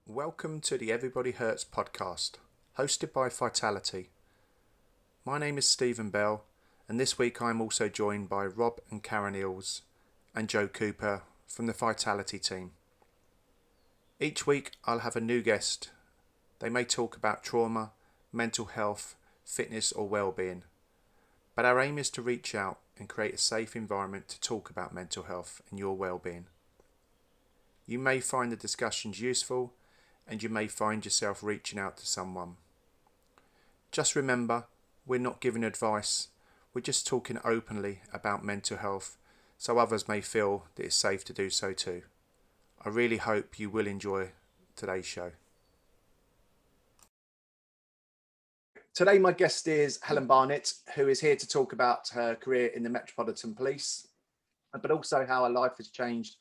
Welcome to the Everybody Hurts podcast, hosted by Vitality. My name is Stephen Bell, and this week I'm also joined by Rob and Karen Eels and Joe Cooper from the Vitality team. Each week I'll have a new guest. They may talk about trauma, mental health, fitness or well-being, but our aim is to reach out and create a safe environment to talk about mental health and your well-being. You may find the discussions useful, and you may find yourself reaching out to someone. Just remember, we're not giving advice, we're just talking openly about mental health, so others may feel that it's safe to do so too. I really hope you will enjoy today's show. Today my guest is Helen Barnett, who is here to talk about her career in the Metropolitan Police, but also how her life has changed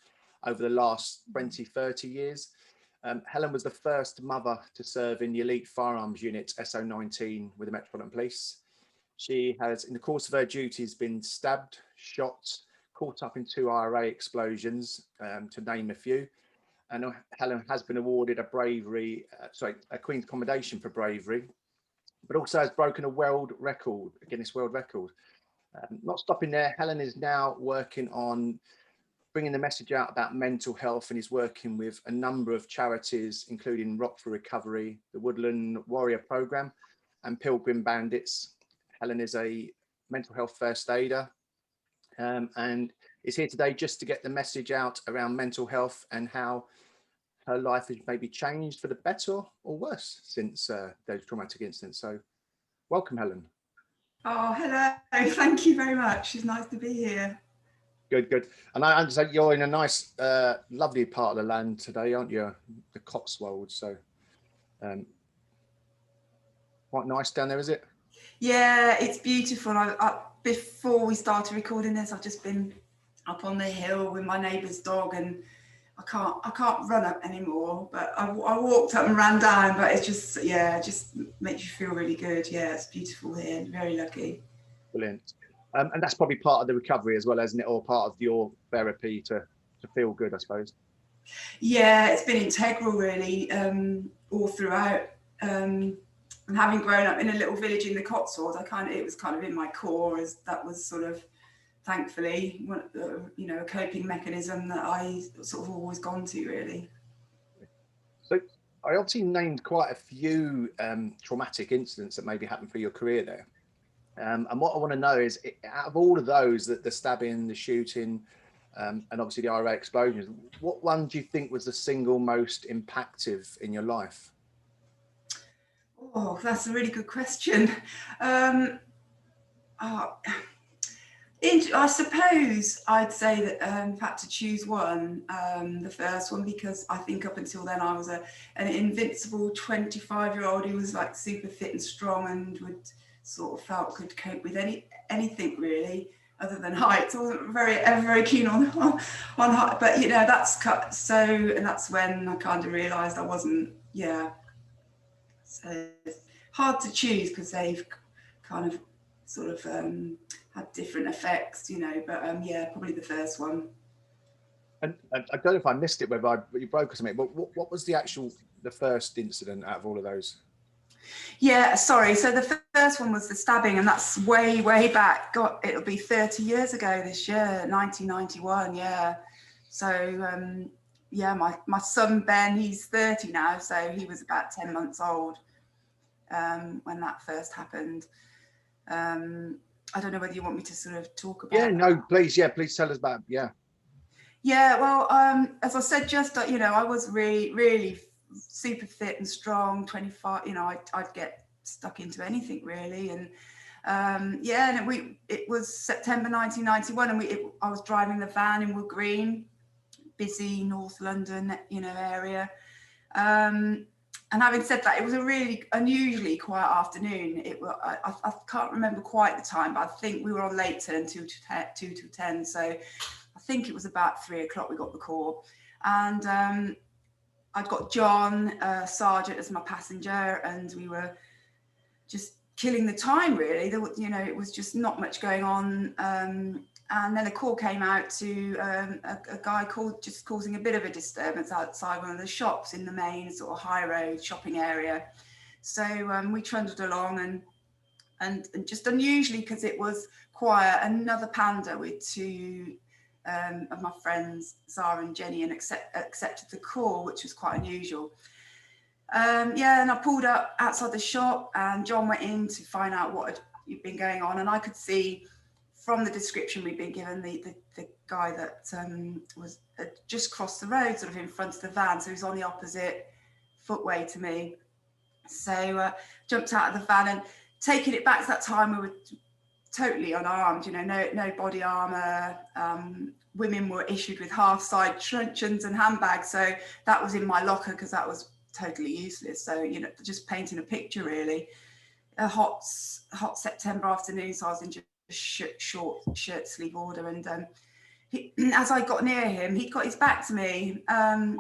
over the last 20, 30 years. Helen was the first mother to serve in the elite firearms unit SO19 with the Metropolitan Police. She has, in the course of her duties, been stabbed, shot, caught up in 2 IRA explosions, to name a few. And Helen has been awarded a Queens Commendation for bravery, but also has broken a Guinness World Record. Not stopping there, Helen is now working on bringing the message out about mental health, and is working with a number of charities, including Rock for Recovery, the Woodland Warrior Programme, and Pilgrim Bandits. Helen is a mental health first aider, and is here today just to get the message out around mental health and how her life has maybe changed for the better or worse since those traumatic incidents. So welcome, Helen. Oh, hello. Thank you very much. It's nice to be here. Good. And I understand you're in a nice, lovely part of the land today, aren't you? The Cotswolds. So quite nice down there, is it? Yeah, it's beautiful. Before we started recording this, I've just been up on the hill with my neighbour's dog, and I can't run up anymore. But I walked up and ran down. But it's just just makes you feel really good. Yeah, it's beautiful here. Very lucky. Brilliant. And that's probably part of the recovery as well, isn't it? Or part of your therapy to feel good, I suppose. Yeah, it's been integral really, all throughout. And having grown up in a little village in the Cotswolds, it was kind of in my core, as that was sort of, thankfully, a coping mechanism that I sort of always gone to really. So I obviously named quite a few traumatic incidents that maybe happened for your career there. And what I want to know is, out of all of those, the stabbing, the shooting, and obviously the IRA explosions, what one do you think was the single most impactful in your life? Oh, that's a really good question. I suppose I'd say that if I had to choose one, the first one, because I think up until then I was an invincible 25-year-old who was like super fit and strong and would sort of felt could cope with anything really, other than heights. I wasn't ever very keen on height, but and that's when I kind of realised I wasn't. Yeah, so it's hard to choose because they've kind of sort of had different effects, but probably the first one. And I don't know if I missed it, whether you broke or something, but what was the first incident out of all of those? Yeah, sorry. So the first one was the stabbing, and that's way back. God, it'll be 30 years ago this year, 1991. Yeah. So my son Ben, he's 30 now, so he was about 10 months old when that first happened. I don't know whether you want me to sort of talk about. Yeah, no, please. Yeah, please tell us about. Yeah. Yeah, well, as I said, I was really super fit and strong, 25, I'd get stuck into anything really. And it was September 1991, and I was driving the van in Wood Green, busy North London, area. And having said that, it was a really unusually quiet afternoon. I can't remember quite the time, but I think we were on late turn 2 to 10. So I think it was about 3 o'clock we got the call. And I'd got John, Sergeant, as my passenger, and we were just killing the time really. It was just not much going on. And then a call came out to a guy just causing a bit of a disturbance outside one of the shops in the main sort of high road shopping area. So we trundled along, and just unusually, because it was quiet, another panda with two of my friends, Zara and Jenny, and accepted the call, which was quite unusual. Yeah, and I pulled up outside the shop, and John went in to find out what had been going on, and I could see from the description we'd been given, the guy that was just crossed the road, sort of in front of the van, so he was on the opposite footway to me. So jumped out of the van, and taking it back to that time, we were totally unarmed, you know, no body armour. Women were issued with half-side truncheons and handbags, so that was in my locker because that was totally useless. So, you know, just painting a picture really. A hot September afternoon, so I was in just short shirt sleeve order, and as I got near him, he got his back to me, and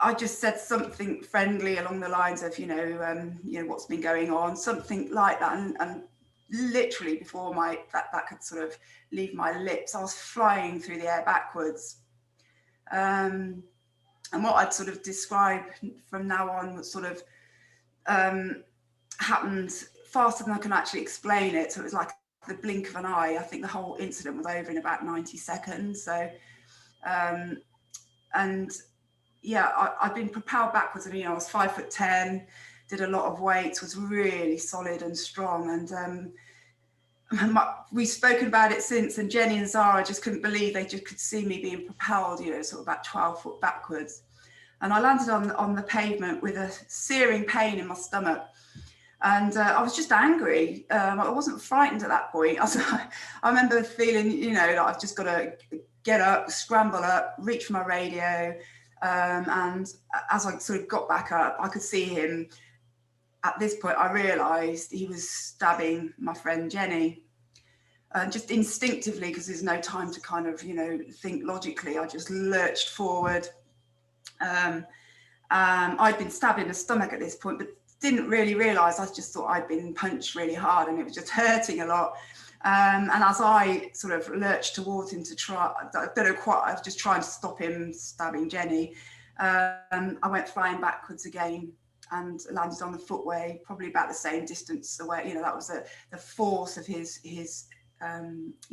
I just said something friendly along the lines of, you know, what's been going on, something like that, and literally before that could sort of leave my lips, I was flying through the air backwards. And what I'd sort of describe from now on was sort of happened faster than I can actually explain it. So it was like the blink of an eye. I think the whole incident was over in about 90 seconds. So, and yeah, I'd been propelled backwards. I mean, I was 5'10", did a lot of weights, was really solid and strong. And we've spoken about it since, and Jenny and Zara just couldn't believe they just could see me being propelled, you know, sort of about 12 foot backwards. And I landed on the pavement with a searing pain in my stomach. And I was just angry. I wasn't frightened at that point. I remember feeling, you know, like I've just got to get up, scramble up, reach for my radio. And as I sort of got back up, I could see him. At this point, I realised he was stabbing my friend Jenny. Just instinctively, because there's no time to kind of, you know, think logically, I just lurched forward. I'd been stabbed in the stomach at this point, but didn't really realise. I just thought I'd been punched really hard and it was just hurting a lot. And as I sort of lurched towards him to try, I don't know quite, I was just trying to stop him stabbing Jenny. I went flying backwards again and landed on the footway, probably about the same distance away. You know, that was the force of his you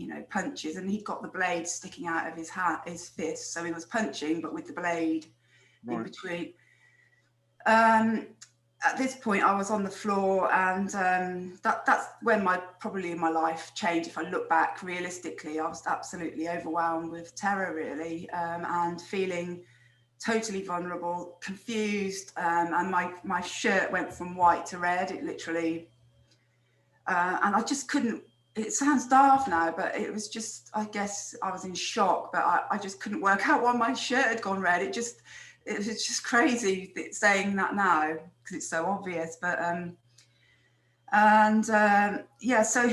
know, punches, and he'd got the blade sticking out of his fist, so he was punching, but with the blade in between. At this point, I was on the floor, and that's when probably my life changed. If I look back realistically, I was absolutely overwhelmed with terror, really, and feeling totally vulnerable, confused, and my shirt went from white to red. It literally, and I just couldn't. It sounds daft now, but it was just, I guess I was in shock, but I just couldn't work out why my shirt had gone red. It was just crazy saying that now because it's so obvious. But yeah, so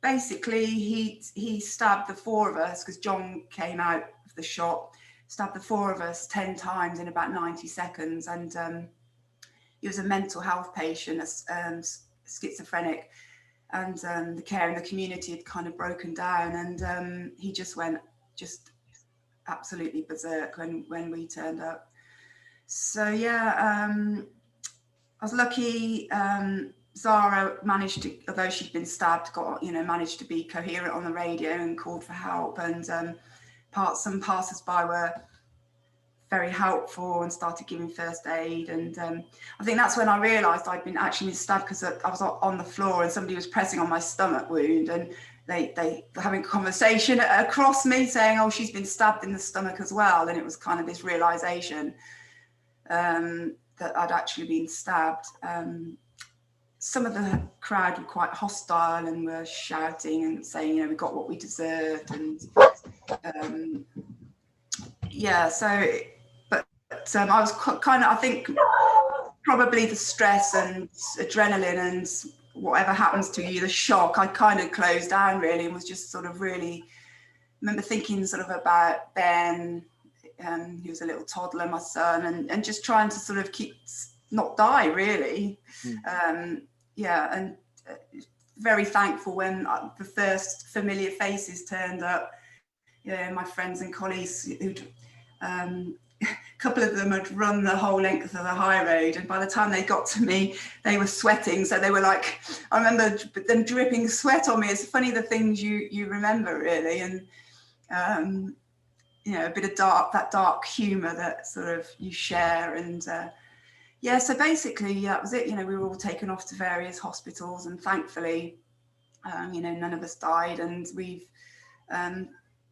basically he stabbed the four of us, because John came out of the shop, stabbed the four of us 10 times in about 90 seconds. And he was a mental health patient, schizophrenic, and the care in the community had kind of broken down, and he just went absolutely berserk when we turned up. So yeah, I was lucky. Zara managed to, although she'd been stabbed, managed to be coherent on the radio and called for help. And some passers-by were very helpful and started giving first aid. And I think that's when I realised I'd been actually stabbed, because I was on the floor and somebody was pressing on my stomach wound, and they were having a conversation across me saying, oh, she's been stabbed in the stomach as well. And it was kind of this realisation that I'd actually been stabbed. Some of the crowd were quite hostile and were shouting and saying, you know, we got what we deserved. And yeah, so, but I was kind of, I think probably the stress and adrenaline and whatever happens to you, the shock, I kind of closed down really, and was just sort of really, remember thinking sort of about Ben, he was a little toddler, my son, and just trying to sort of not die really. Yeah, and very thankful when the first familiar faces turned up. You know, my friends and colleagues who'd, a couple of them had run the whole length of the high road, and by the time they got to me, they were sweating. So they were like, I remember them dripping sweat on me. It's funny the things you remember, really, and you know, a bit of that dark humour that sort of you share. And yeah, so basically that was it. You know, we were all taken off to various hospitals, and thankfully, you know, none of us died, and we've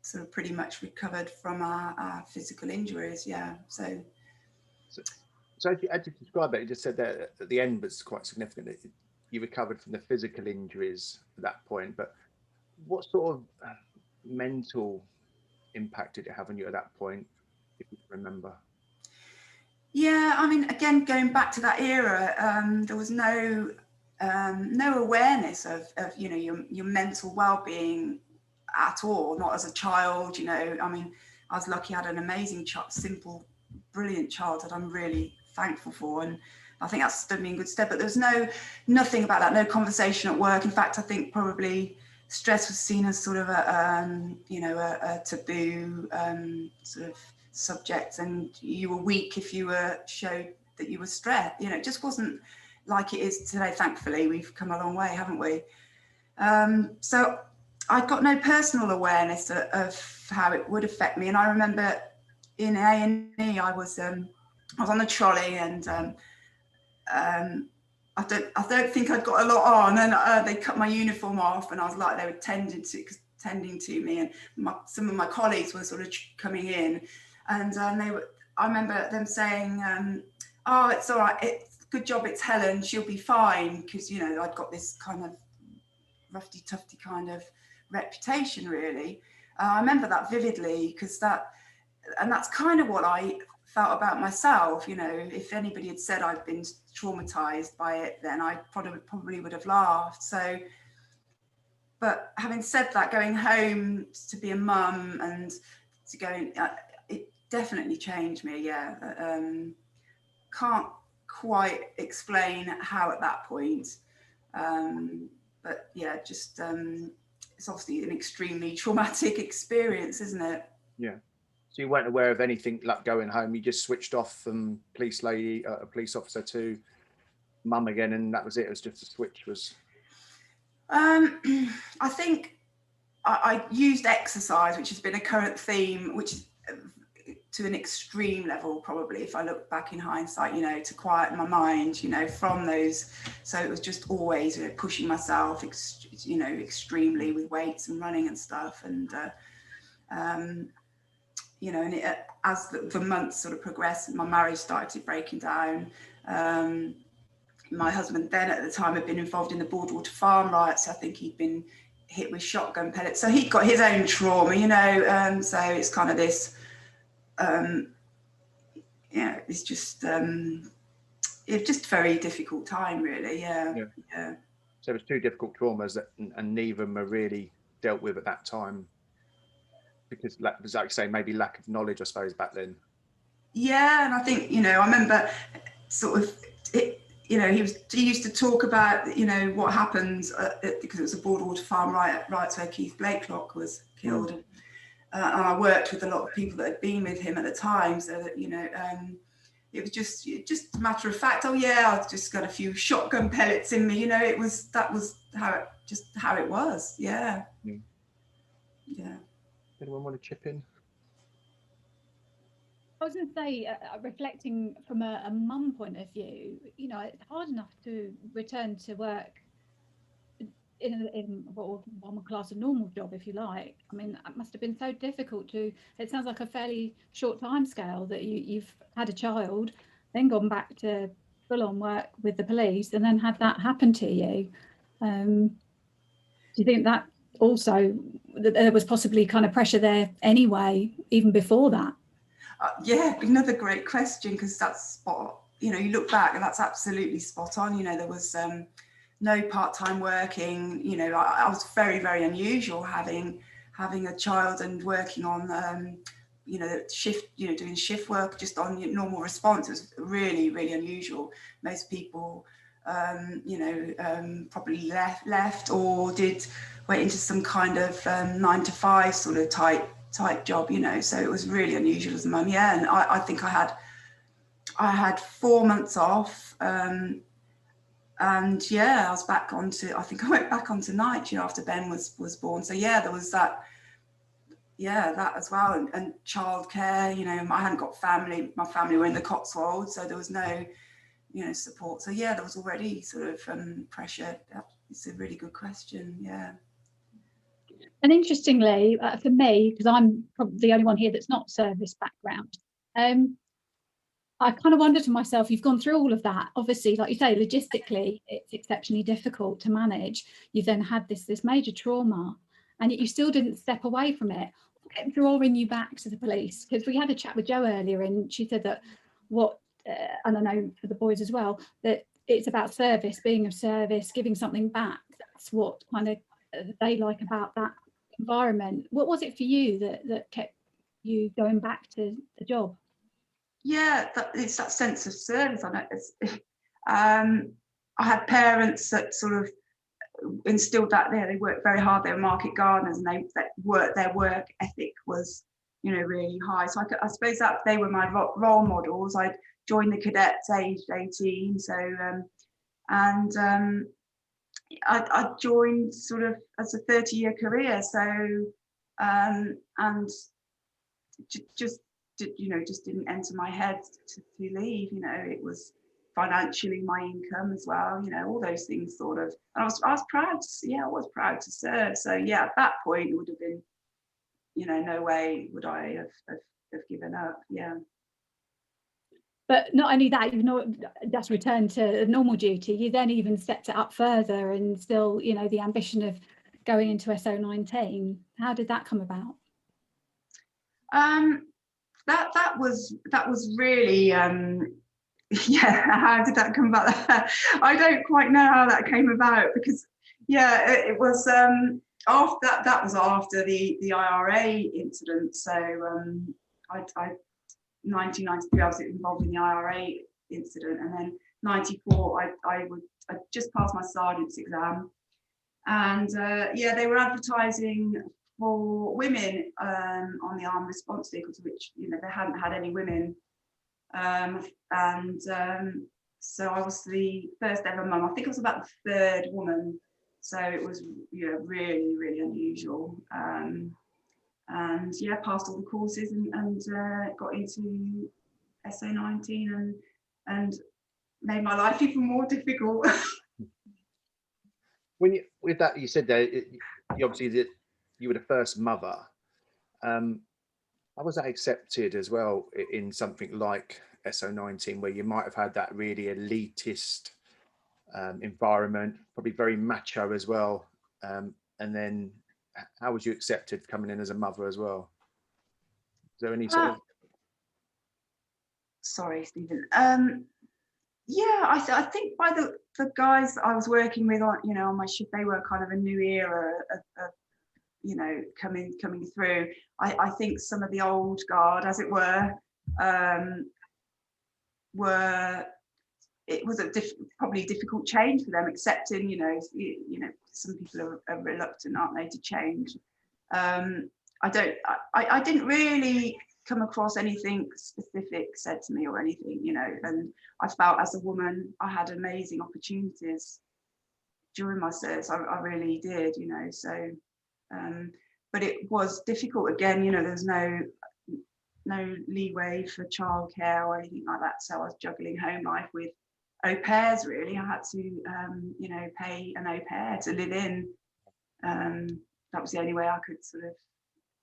sort of pretty much recovered from our physical injuries. Yeah. So as you described it, you just said that at the end was quite significant that you recovered from the physical injuries at that point, but what sort of mental impact did it have on you at that point, if you remember? yeah, I mean, again, going back to that era, there was no awareness of you know, your mental well-being at all, not as a child. You know, I mean, I was lucky I had an amazing simple, brilliant childhood I'm really thankful for, and I think that's stood me in good stead. But there's nothing about that, no conversation at work. In fact, I think probably stress was seen as sort of a you know, a taboo sort of subject, and you were weak if you showed that you were stressed. You know, it just wasn't like it is today. Thankfully, we've come a long way, haven't we? So I got no personal awareness of how it would affect me. And I remember in A&E, I was on the trolley, and I don't think I'd got a lot on, and they cut my uniform off, and I was like, they were tending to me, and some of my colleagues were sort of coming in, and I remember them saying, oh, it's all right, it's good job it's Helen, she'll be fine, because, you know, I'd got this kind of roughy tufty kind of reputation, really. I remember that vividly, because that's kind of what I felt about myself. You know, if anybody had said I'd been traumatized by it, then I probably would have laughed. So, but having said that, going home to be a mum and to go in, it definitely changed me. Yeah. Can't quite explain how at that point. But yeah, just it's obviously an extremely traumatic experience, isn't it? Yeah. So you weren't aware of anything like going home. You just switched off from police lady, a police officer, to mum again, and that was it. It was just a switch. Was I think I used exercise, which has been a current theme, which to an extreme level, probably, if I look back in hindsight, you know, to quiet my mind, you know, from those. So it was just always, you know, pushing myself, you know, extremely with weights and running and stuff. And, you know, and as the months sort of progressed, my marriage started breaking down. My husband then at the time had been involved in the Broadwater farm riots. I think he'd been hit with shotgun pellets. So he'd got his own trauma, you know, so it's kind of this, yeah, it's just a very difficult time, really. Yeah. So it was two difficult traumas that, and neither of them were really dealt with at that time, because, like you say, maybe lack of knowledge, I suppose, back then. Yeah, and I think, you know, I remember sort of you know, he used to talk about, you know, what happened because it was a Broadwater farm riots where Keith Blakelock was killed. And I worked with a lot of people that had been with him at the time, so that, you know, it was just a matter of fact. Oh yeah, I've just got a few shotgun pellets in me. You know, that was how it was. Yeah. Yeah. Anyone want to chip in? I was going to say, reflecting from a mum point of view, you know, it's hard enough to return to work in what one would class a normal job, if you like. I mean, it must have been so difficult it sounds like a fairly short time scale that you've had a child, then gone back to full on work with the police, and then had that happen to you. Do you think that also, that there was possibly kind of pressure there anyway, even before that? Yeah, another great question, because that's you know, you look back and that's absolutely spot on. You know, there was no part-time working. You know, I was very, very unusual having a child and working on you know, shift, you know, doing shift work just on normal response. It was really, really unusual. Most people probably left or went into some kind of 9 to 5 sort of type job, so it was really unusual as a mum. Yeah, and I think I had 4 months off, and yeah, I was back onto, I think I went back onto night, after Ben was born. So yeah, there was that, that as well, and childcare. I hadn't got family. My family were in the Cotswolds, so there was no support. So yeah, there was already sort of pressure. It's a really good question. Yeah. And interestingly, for me, because I'm probably the only one here that's not service background, I kind of wonder to myself, you've gone through all of that. Obviously, like you say, logistically, it's exceptionally difficult to manage. You've then had this major trauma, and yet you still didn't step away from it. What kept drawing you back to the police? Because we had a chat with Jo earlier, and she said that and I know for the boys as well, that it's about service, being of service, giving something back. That's what kind of they like about that environment. What was it for you that kept you going back to the job? Yeah, it's that sense of service. I know. I had parents that sort of instilled that there. They worked very hard. They were market gardeners, and their work ethic was, really high. So I suppose that they were my role models. I joined the cadets aged 18. So I joined sort of as a 30-year career. So and just didn't enter my head to leave. It was financially my income as well. All those things sort of. And I was proud. I was proud to serve. So yeah, at that point it would have been, no way would I have given up. Yeah. But not only that, you've not just returned to normal duty, you then even stepped it up further, and still, the ambition of going into SO19. How did that come about? That was really how did that come about? I don't quite know how that came about, because it was after that was after the IRA incident. So I 1993 I was involved in the IRA incident, and then 94 I just passed my sergeant's exam, and they were advertising for women on the armed response vehicles, which they hadn't had any women, so I was the first ever mum. I think I was about the third woman, so it was really, really unusual. And passed all the courses and got into SO19 and made my life even more difficult. With that, you said there, you obviously that you were the first mother. How was that accepted as well in something like SO19, where you might have had that really elitist environment, probably very macho as well, and then how was you accepted coming in as a mother as well? Is there any sort of... Sorry, Stephen. I think by the guys that I was working with on my shift, they were kind of a new era of coming through. I think some of the old guard, as it were it was probably a difficult change for them, accepting, some people are reluctant, aren't they, to change. I didn't really come across anything specific said to me or anything, and I felt as a woman I had amazing opportunities during my service. I really did, so but it was difficult again, there's no leeway for childcare or anything like that, so I was juggling home life with au pairs. Really, I had to pay an au pair to live in. That was the only way I could sort of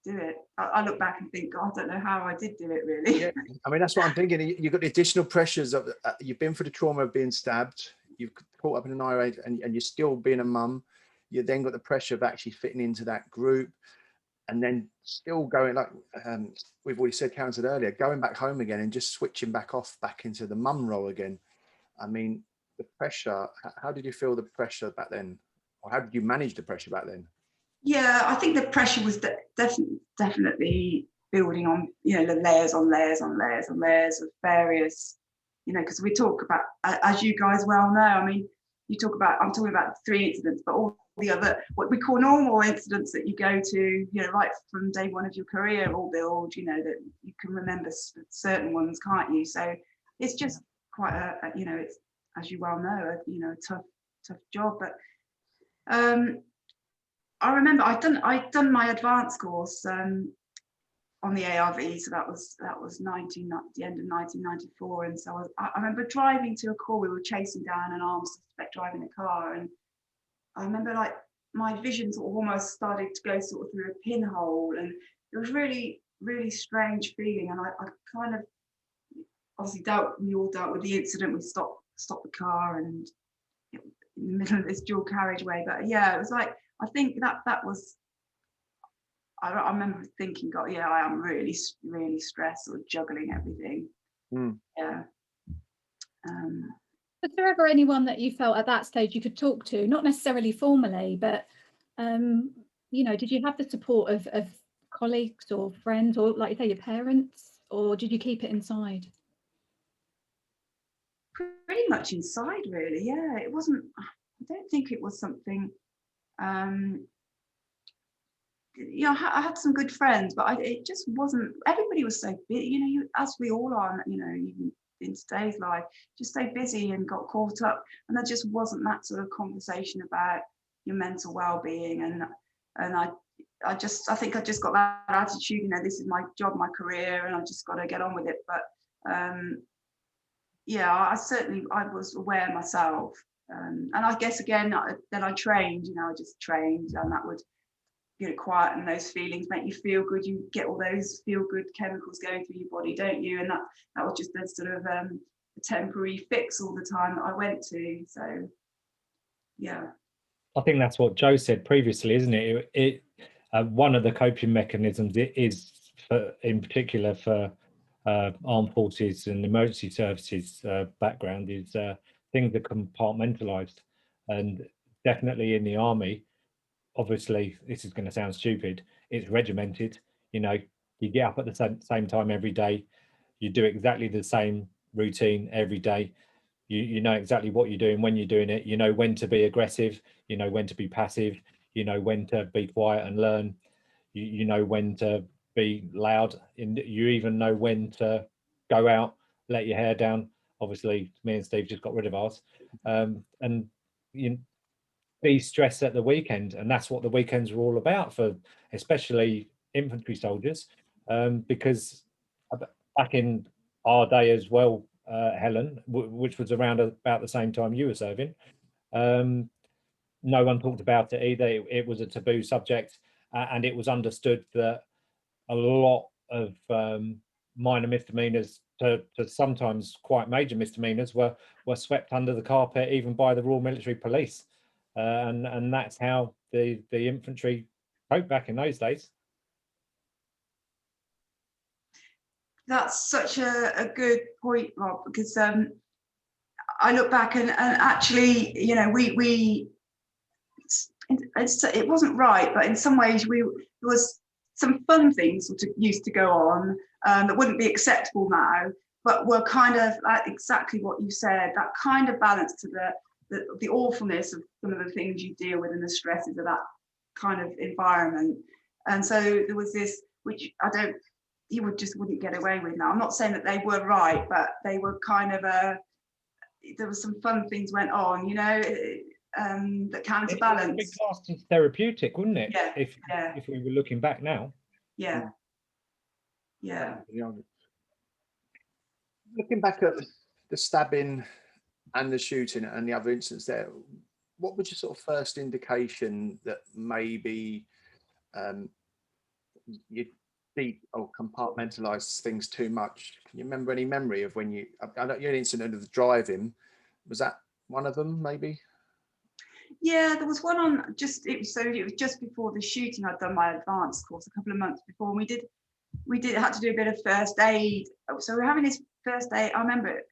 do it. I look back and think, God, I don't know how I did do it, really. Yeah, I mean, that's what I'm thinking. You've got the additional pressures of you've been through the trauma of being stabbed, you've caught up in an IRA, and you're still being a mum. You then got the pressure of actually fitting into that group, and then still going, like we've already said, Karen said earlier, going back home again and just switching back into the mum role again. I mean, the pressure, how did you feel the pressure back then? Or how did you manage the pressure back then? Yeah, I think the pressure was definitely building on, the layers on layers on layers on layers of various, because we talk about, as you guys well know, I mean, you talk about, I'm talking about 3 incidents, but all the other, what we call normal incidents that you go to, you know, right from day one of your career, all build, you know, that you can remember certain ones, can't you? So it's just quite a, you know, it's, as you well know, you know, a tough job. But I remember I'd done my advanced course on the ARV, so that was the end of 1994, and so I remember driving to a call. We were chasing down an armed suspect driving a car, and I remember like my vision sort of almost started to go sort of through a pinhole, and it was really strange feeling. And I kind of obviously we all dealt with the incident. We stopped the car and in the middle of this dual carriageway. But yeah, it was like, I think that was, I remember thinking, God, yeah, I am really stressed, sort of juggling everything. Yeah. Was there ever anyone that you felt at that stage you could talk to, not necessarily formally, but you know, did you have the support of colleagues or friends, or like you say, your parents, or did you keep it inside? Pretty much inside, really. Yeah, it wasn't, I don't think it was something, you know, I had some good friends, but it just wasn't, everybody was so busy, you know, as we all are, you know, even in today's life, just so busy and got caught up, and there just wasn't that sort of conversation about your mental well-being. And I think I just got that attitude, you know, this is my job, my career, and I just got to get on with it. But yeah, I was aware myself, and I guess again then I trained, you know, I just trained, and that would, you know, quieten those feelings, make you feel good. You get all those feel good chemicals going through your body, don't you? And that was just a sort of a temporary fix all the time that I went to. So yeah, I think that's what Joe said previously, isn't it? One of the coping mechanisms is in particular for armed forces and emergency services background is things are compartmentalized, and definitely in the army, obviously this is going to sound stupid, it's regimented. You know, you get up at the same time every day, you do exactly the same routine every day, you know exactly what you're doing when you're doing it, you know when to be aggressive, you know when to be passive, you know when to be quiet and learn, you know when to be loud, and you even know when to go out, let your hair down. Obviously me and Steve just got rid of ours, and you be stressed at the weekend, and that's what the weekends are all about for especially infantry soldiers, because back in our day as well, Helen, which was around about the same time you were serving, no one talked about it either. It was a taboo subject, and it was understood that a lot of minor misdemeanors to sometimes quite major misdemeanors were swept under the carpet, even by the Royal Military Police, and that's how the infantry coped back in those days. that's such a good point, Rob, because I look back and actually, you know, it wasn't right, but in some ways there was some fun things sort of used to go on that wouldn't be acceptable now, but were kind of like exactly what you said, that kind of balance to the awfulness of some of the things you deal with and the stresses of that kind of environment. And so there was this, which you wouldn't get away with now. I'm not saying that they were right, but they were kind of there was some fun things went on, you know, that counterbalance. It would be classed as therapeutic, wouldn't it? Yeah. If we were looking back now. Yeah. Yeah. Looking back at the stabbing and the shooting and the other incidents there, what was your sort of first indication that maybe you deep or compartmentalize things too much? Can you remember any memory of when I know your incident of the driving, was that one of them maybe? Yeah, there was one on it was just before the shooting. I'd done my advanced course a couple of months before, and we had to do a bit of first aid. So we're having this first aid. I remember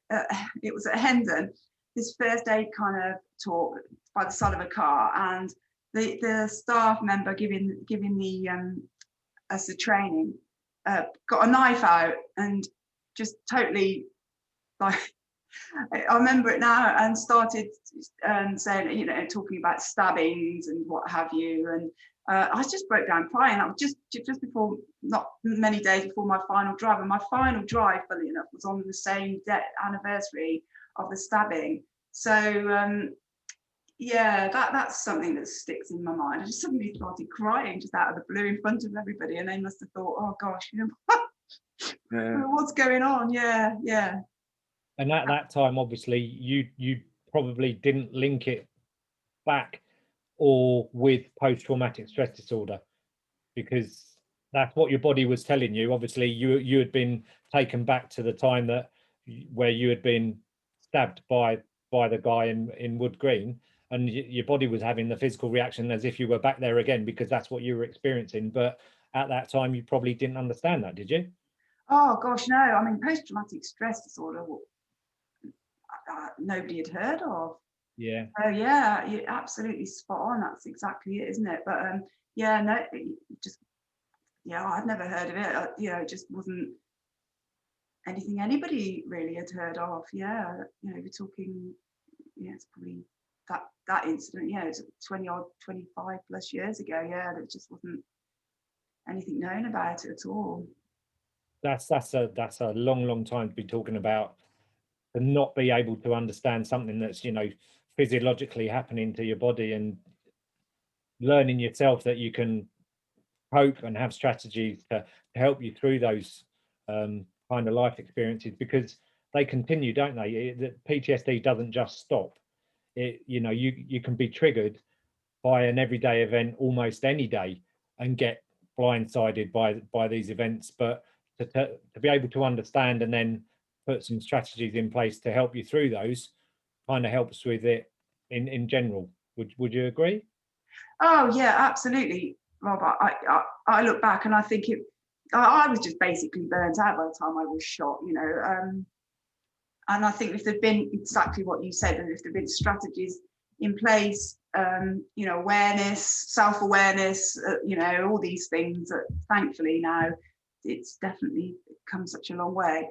it was at Hendon, this first aid kind of talk by the side of a car, and the staff member giving us the training got a knife out and just totally like I remember it now, and started saying, you know, talking about stabbings and what have you. And I just broke down crying. I was just before, not many days before my final drive. And my final drive, funny enough, was on the same anniversary of the stabbing. So yeah, that's something that sticks in my mind. I just suddenly started crying just out of the blue in front of everybody, and they must have thought, oh gosh, you know, what's going on? Yeah, yeah. And at that time, obviously, you probably didn't link it back or with post-traumatic stress disorder, because that's what your body was telling you. Obviously, you had been taken back to the time that where you had been stabbed by the guy in Wood Green, and your body was having the physical reaction as if you were back there again, because that's what you were experiencing. But at that time, you probably didn't understand that, did you? Oh gosh, no. I mean, post-traumatic stress disorder, nobody had heard of. Yeah. Oh yeah, you're absolutely spot on. That's exactly it, isn't it? But yeah, no, just yeah, I'd never heard of it. You know, it just wasn't anything anybody really had heard of. Yeah, you know, we're talking. Yeah, it's probably that incident. Yeah, it's 25 plus years ago. Yeah, there just wasn't anything known about it at all. That's a long time to be talking about, to not be able to understand something that's, you know, physiologically happening to your body, and learning yourself that you can cope and have strategies to help you through those kind of life experiences, because they continue, don't they? The PTSD doesn't just stop. It, you know, you can be triggered by an everyday event almost any day and get blindsided by these events, but to be able to understand and then put some strategies in place to help you through those kind of helps with it in general. Would you agree? Oh yeah, absolutely, Rob. I look back and I think I was just basically burnt out by the time I was shot, you know. And I think if there'd been exactly what you said, and if there'd been strategies in place, you know, awareness, self-awareness, you know, all these things that thankfully now it's definitely come such a long way.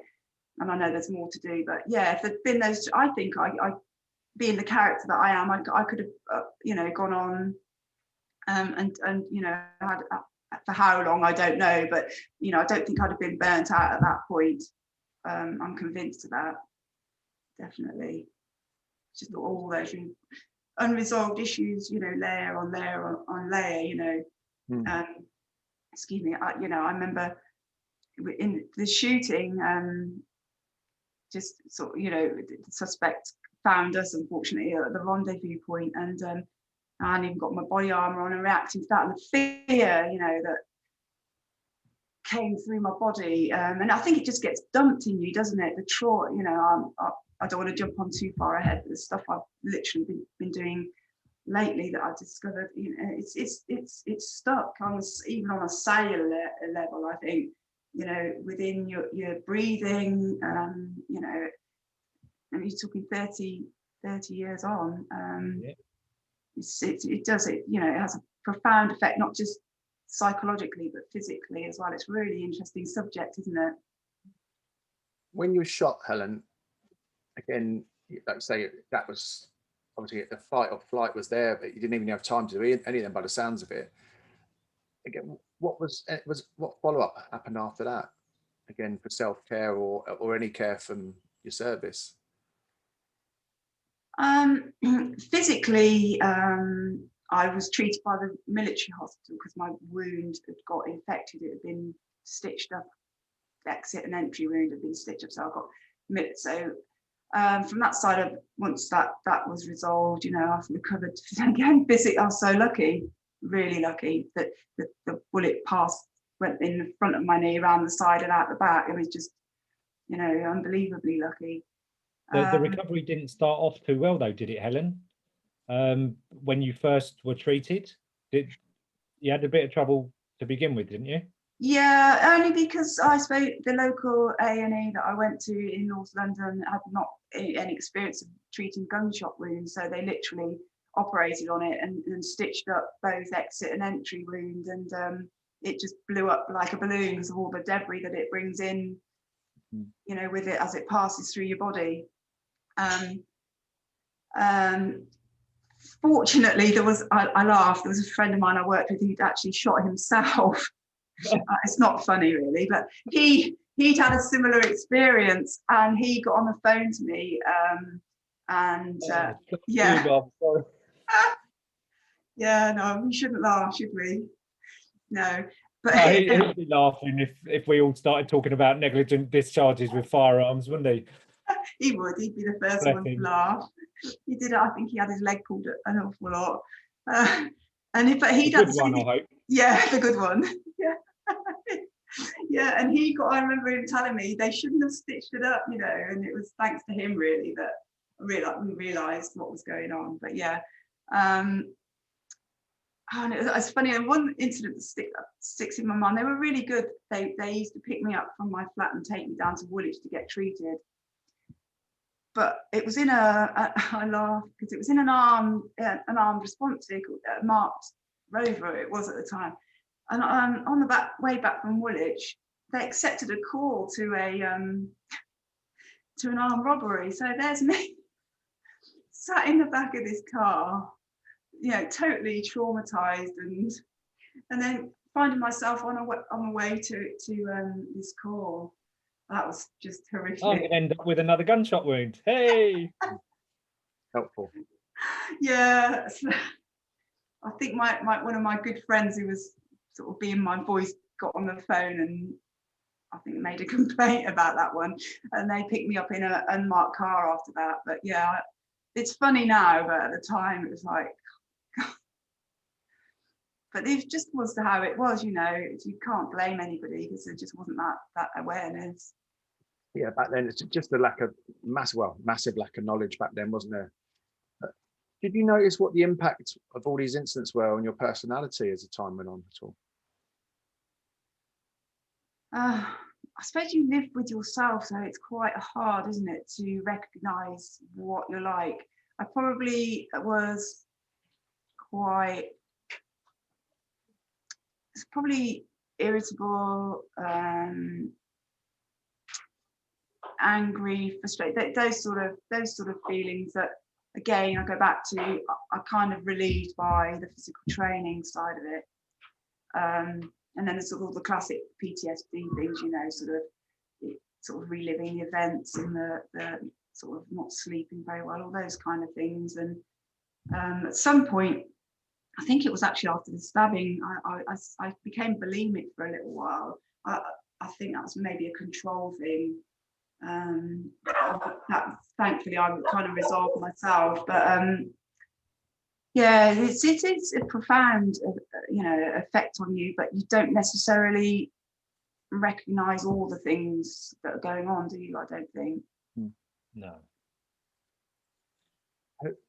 And I know there's more to do, but yeah, if there'd been those, I think I being the character that I am, I could have, you know, gone on and you know, had, for how long I don't know, but you know, I don't think I'd have been burnt out at that point. I'm convinced of that, definitely. Just all those unresolved issues, you know, layer on layer on layer, you know. Excuse me, you know, I remember in the shooting, just sort of, you know, the suspect found us unfortunately at the rendezvous point, and I hadn't even got my body armor on, and reacting to that and the fear, you know, that came through my body, and I think it just gets dumped in you, doesn't it? The trauma, you know. I don't want to jump on too far ahead, but the stuff I've literally been doing lately that I've discovered, you know, it's stuck on, even on a cellular level. I think, you know, within your breathing, you know, and you're talking 30 years on. Yeah. It does it, you know, it has a profound effect, not just psychologically but physically as well. It's a really interesting subject, isn't it? When you were shot, Helen, again, like say, that was obviously the fight or flight was there, but you didn't even have time to do any of them by the sounds of it. Again, what follow-up happened after that? Again, for self-care or any care from your service? Physically, I was treated by the military hospital because my wound had got infected. It had been stitched up. The exit and entry wound had been stitched up, so I got so. From that side of, once that was resolved, you know, I've recovered again. Physically, I was so lucky, really lucky, that the bullet went in the front of my knee, around the side and out the back. It was just, you know, unbelievably lucky. The recovery didn't start off too well, though, did it, Helen? When you first were treated, you had a bit of trouble to begin with, didn't you? Yeah, only because I suppose the local A&E that I went to in North London had not any experience of treating gunshot wounds, so they literally operated on it and stitched up both exit and entry wound, and it just blew up like a balloon because of all the debris that it brings in, you know, with it as it passes through your body. Fortunately, I laughed, there was a friend of mine I worked with who'd actually shot himself. It's not funny really, but he'd had a similar experience, and he got on the phone to me, yeah. Yeah, no, we shouldn't laugh, should we? No, but he'd be laughing if we all started talking about negligent discharges with firearms, wouldn't he? He would. He'd be the first one to laugh. He did. I think he had his leg pulled an awful lot. But he the good one, I hope. Yeah, the good one. Yeah, yeah. And I remember him telling me they shouldn't have stitched it up, and it was thanks to him really that we realised what was going on. But yeah. And it's funny, and one incident that sticks in my mind, they were really good. They used to pick me up from my flat and take me down to Woolwich to get treated. But it was in I laugh because it was in an armed response vehicle, marked Rover it was at the time. And on the way back from Woolwich, they accepted a call to an armed robbery. So there's me sat in the back of this car, totally traumatized, and then finding myself on a way to this call. That was just horrific. I'm going to end up with another gunshot wound. Hey! Helpful. Yeah. I think one of my good friends who was sort of being my voice got on the phone and I think made a complaint about that one. And they picked me up in an unmarked car after that. But yeah, it's funny now, but at the time it was like, but it just was how it was, you can't blame anybody because there just wasn't that awareness. Yeah, back then it's just a lack of massive lack of knowledge back then, wasn't there? Did you notice what the impact of all these incidents were on your personality as the time went on at all? I suppose you live with yourself, so it's quite hard, isn't it, to recognise what you're like. I probably was probably irritable, angry, frustrated, those sort of feelings that, again, I go back to, I kind of relieved by the physical training side of it. And then there's sort of all the classic PTSD things, sort of reliving the events and the sort of not sleeping very well, all those kind of things. And at some point, I think it was actually after the stabbing, I became bulimic for a little while. I think that was maybe a control thing. That thankfully I kind of resolved myself. But yeah, it's a profound, effect on you, but you don't necessarily recognise all the things that are going on, do you? I don't think. No.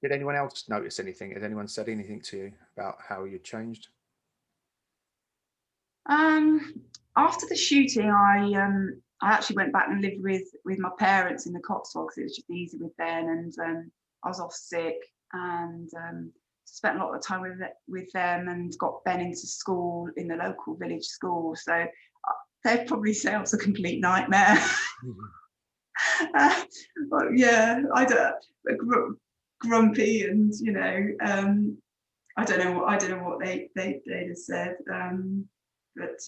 Did anyone else notice anything? Has anyone said anything to you about how you changed? After the shooting, I actually went back and lived with my parents in the Cotswolds. It was just easy with Ben, and I was off sick, and spent a lot of time with them, and got Ben into school in the local village school. So they'd probably say I was a complete nightmare. But yeah, grumpy, and I don't know what they'd have said. But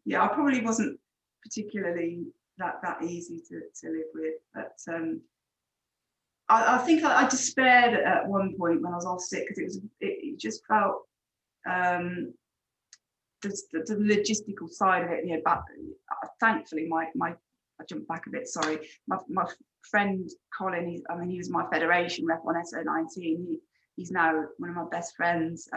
yeah, I probably wasn't particularly that easy to live with. But I think I despaired at one point when I was off sick, because it just felt the logistical side of it. Thankfully, I jumped back a bit. Sorry, my friend Colin. He was my Federation rep on SO19. He's now one of my best friends.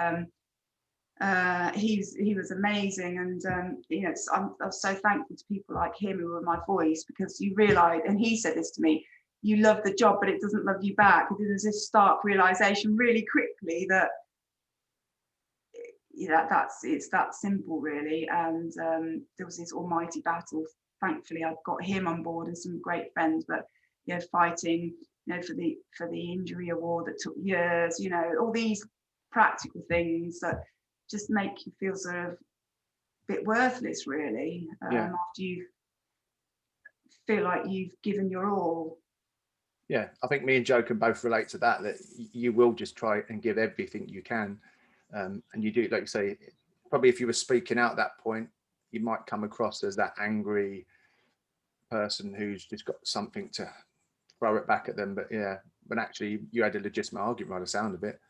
He was amazing, and I'm so thankful to people like him who were my voice, because you realise, and he said this to me, you love the job but it doesn't love you back. There's this stark realisation really quickly that it's that simple really. And there was this almighty battle. Thankfully I've got him on board and some great friends, but fighting for the injury award that took years, all these practical things that just make you feel sort of a bit worthless really, after you feel like you've given your all. Yeah, I think me and Joe can both relate to that, that you will just try and give everything you can. And you do, like you say, probably if you were speaking out at that point, you might come across as that angry person who's just got something to throw it back at them. But yeah, when actually you had a legitimate argument by the sound of it.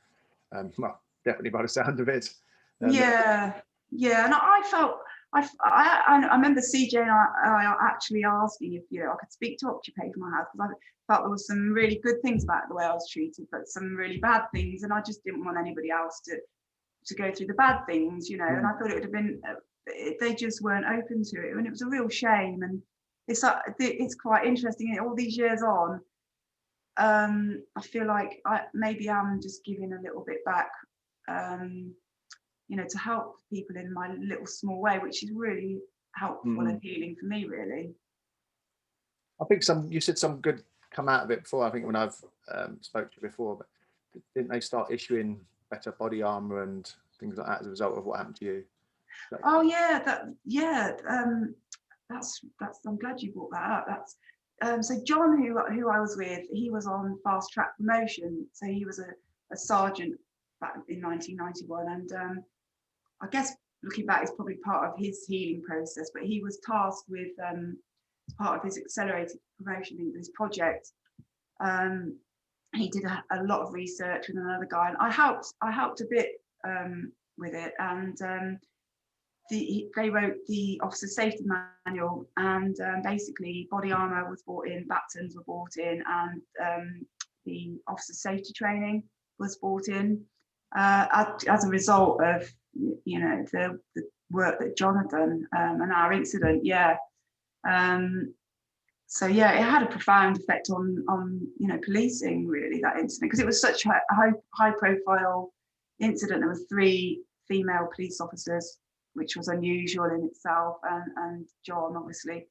Well, definitely by the sound of it. Yeah, and I felt, I remember CJ and I actually asking if, you know, I could speak to Occupation My House, because I felt there was some really good things about the way I was treated, but some really bad things, and I just didn't want anybody else to go through the bad things, you know. And I thought it would have been, they just weren't open to it, and it was a real shame. And it's quite interesting, all these years on, I feel like maybe I'm just giving a little bit back, you know, to help people in my little small way, which is really helpful and healing for me, really. I think you said some good come out of it before. I think when I've spoke to you before, but didn't they start issuing better body armor and things like that as a result of what happened to you? Oh yeah, that's I'm glad you brought that up. That's so John, who I was with, he was on fast track promotion, so he was a sergeant back in 1991, and I guess looking back, it's probably part of his healing process, but he was tasked with, as part of his accelerated promotion in this project, he did a lot of research with another guy, and I helped a bit with it, and they wrote the officer safety manual, and basically body armor was brought in, batons were brought in, and the officer safety training was brought in as a result of, you know, the work that John had done, and our incident. So yeah, it had a profound effect on you know, policing, really, that incident, because it was such a high profile incident. There were 3 female police officers, which was unusual in itself, and John, obviously,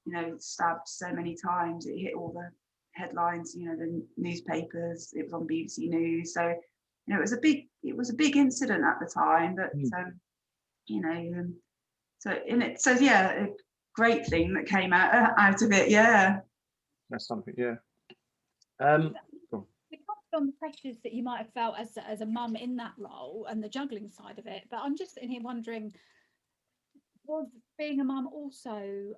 you know, stabbed so many times, it hit all the headlines, you know, the newspapers, it was on BBC News. So, you know, it was a big incident at the time, but you know, so yeah, a great thing that came out of it. Yeah, That's something. Yeah. We touched on the pressures that you might have felt as a mum in that role and the juggling side of it, but I'm just sitting here wondering, was being a mum also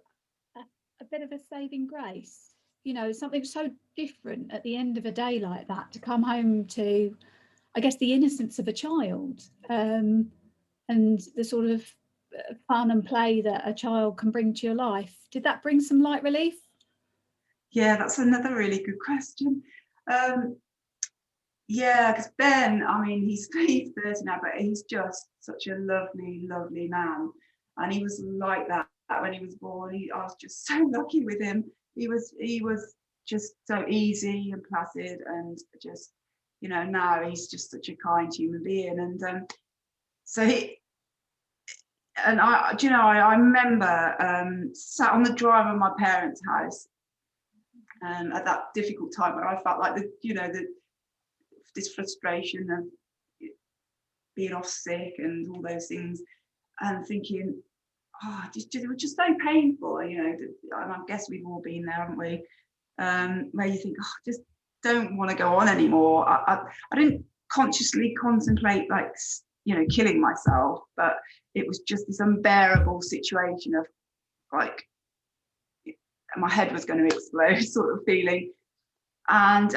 a bit of a saving grace? You know, something so different at the end of a day like that, to come home to, I guess, the innocence of a child, and the sort of fun and play that a child can bring to your life. Did that bring some light relief? Yeah, that's another really good question. Yeah, because Ben, I mean, he's 30 now, but he's just such a lovely man, and he was like that when he was born. I was just so lucky with him. He was just so easy and placid, and just, you know, now he's just such a kind human being. And so I, do you know, I remember sat on the drive of my parents' house at that difficult time where I felt like this frustration of being off sick and all those things, and thinking, oh, it was just so painful, you know. And I guess we've all been there, haven't we? Where you think, oh, I just don't want to go on anymore. I didn't consciously contemplate, like, you know, killing myself, but it was just this unbearable situation of, like, my head was going to explode sort of feeling. And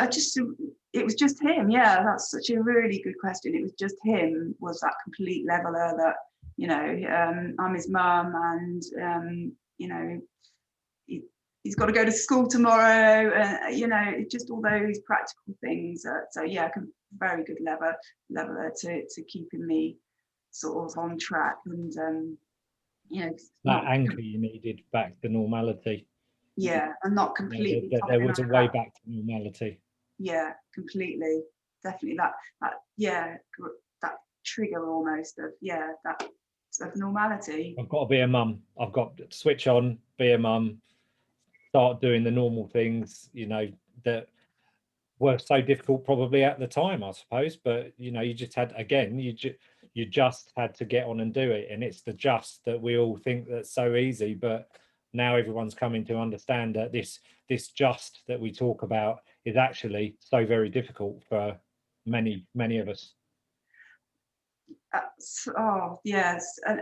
it was just him. Yeah, that's such a really good question. It was just him, was that complete leveler that, you know, I'm his mum, and you know, he's got to go to school tomorrow, and you know, just all those practical things. So yeah, very good leveler to keeping me sort of on track, and you know, that anchor you needed back to normality. Yeah, and not completely. There was a way back to normality. Yeah, completely, definitely. That yeah, that trigger almost of, yeah, that of normality. I've got to be a mum. I've got to switch on, be a mum, start doing the normal things, you know, that were so difficult probably at the time, I suppose. But you know, you just had, again, you just had to get on and do it. And it's the just that we all think that's so easy, but now everyone's coming to understand that this just that we talk about is actually so very difficult for many of us. Oh yes, and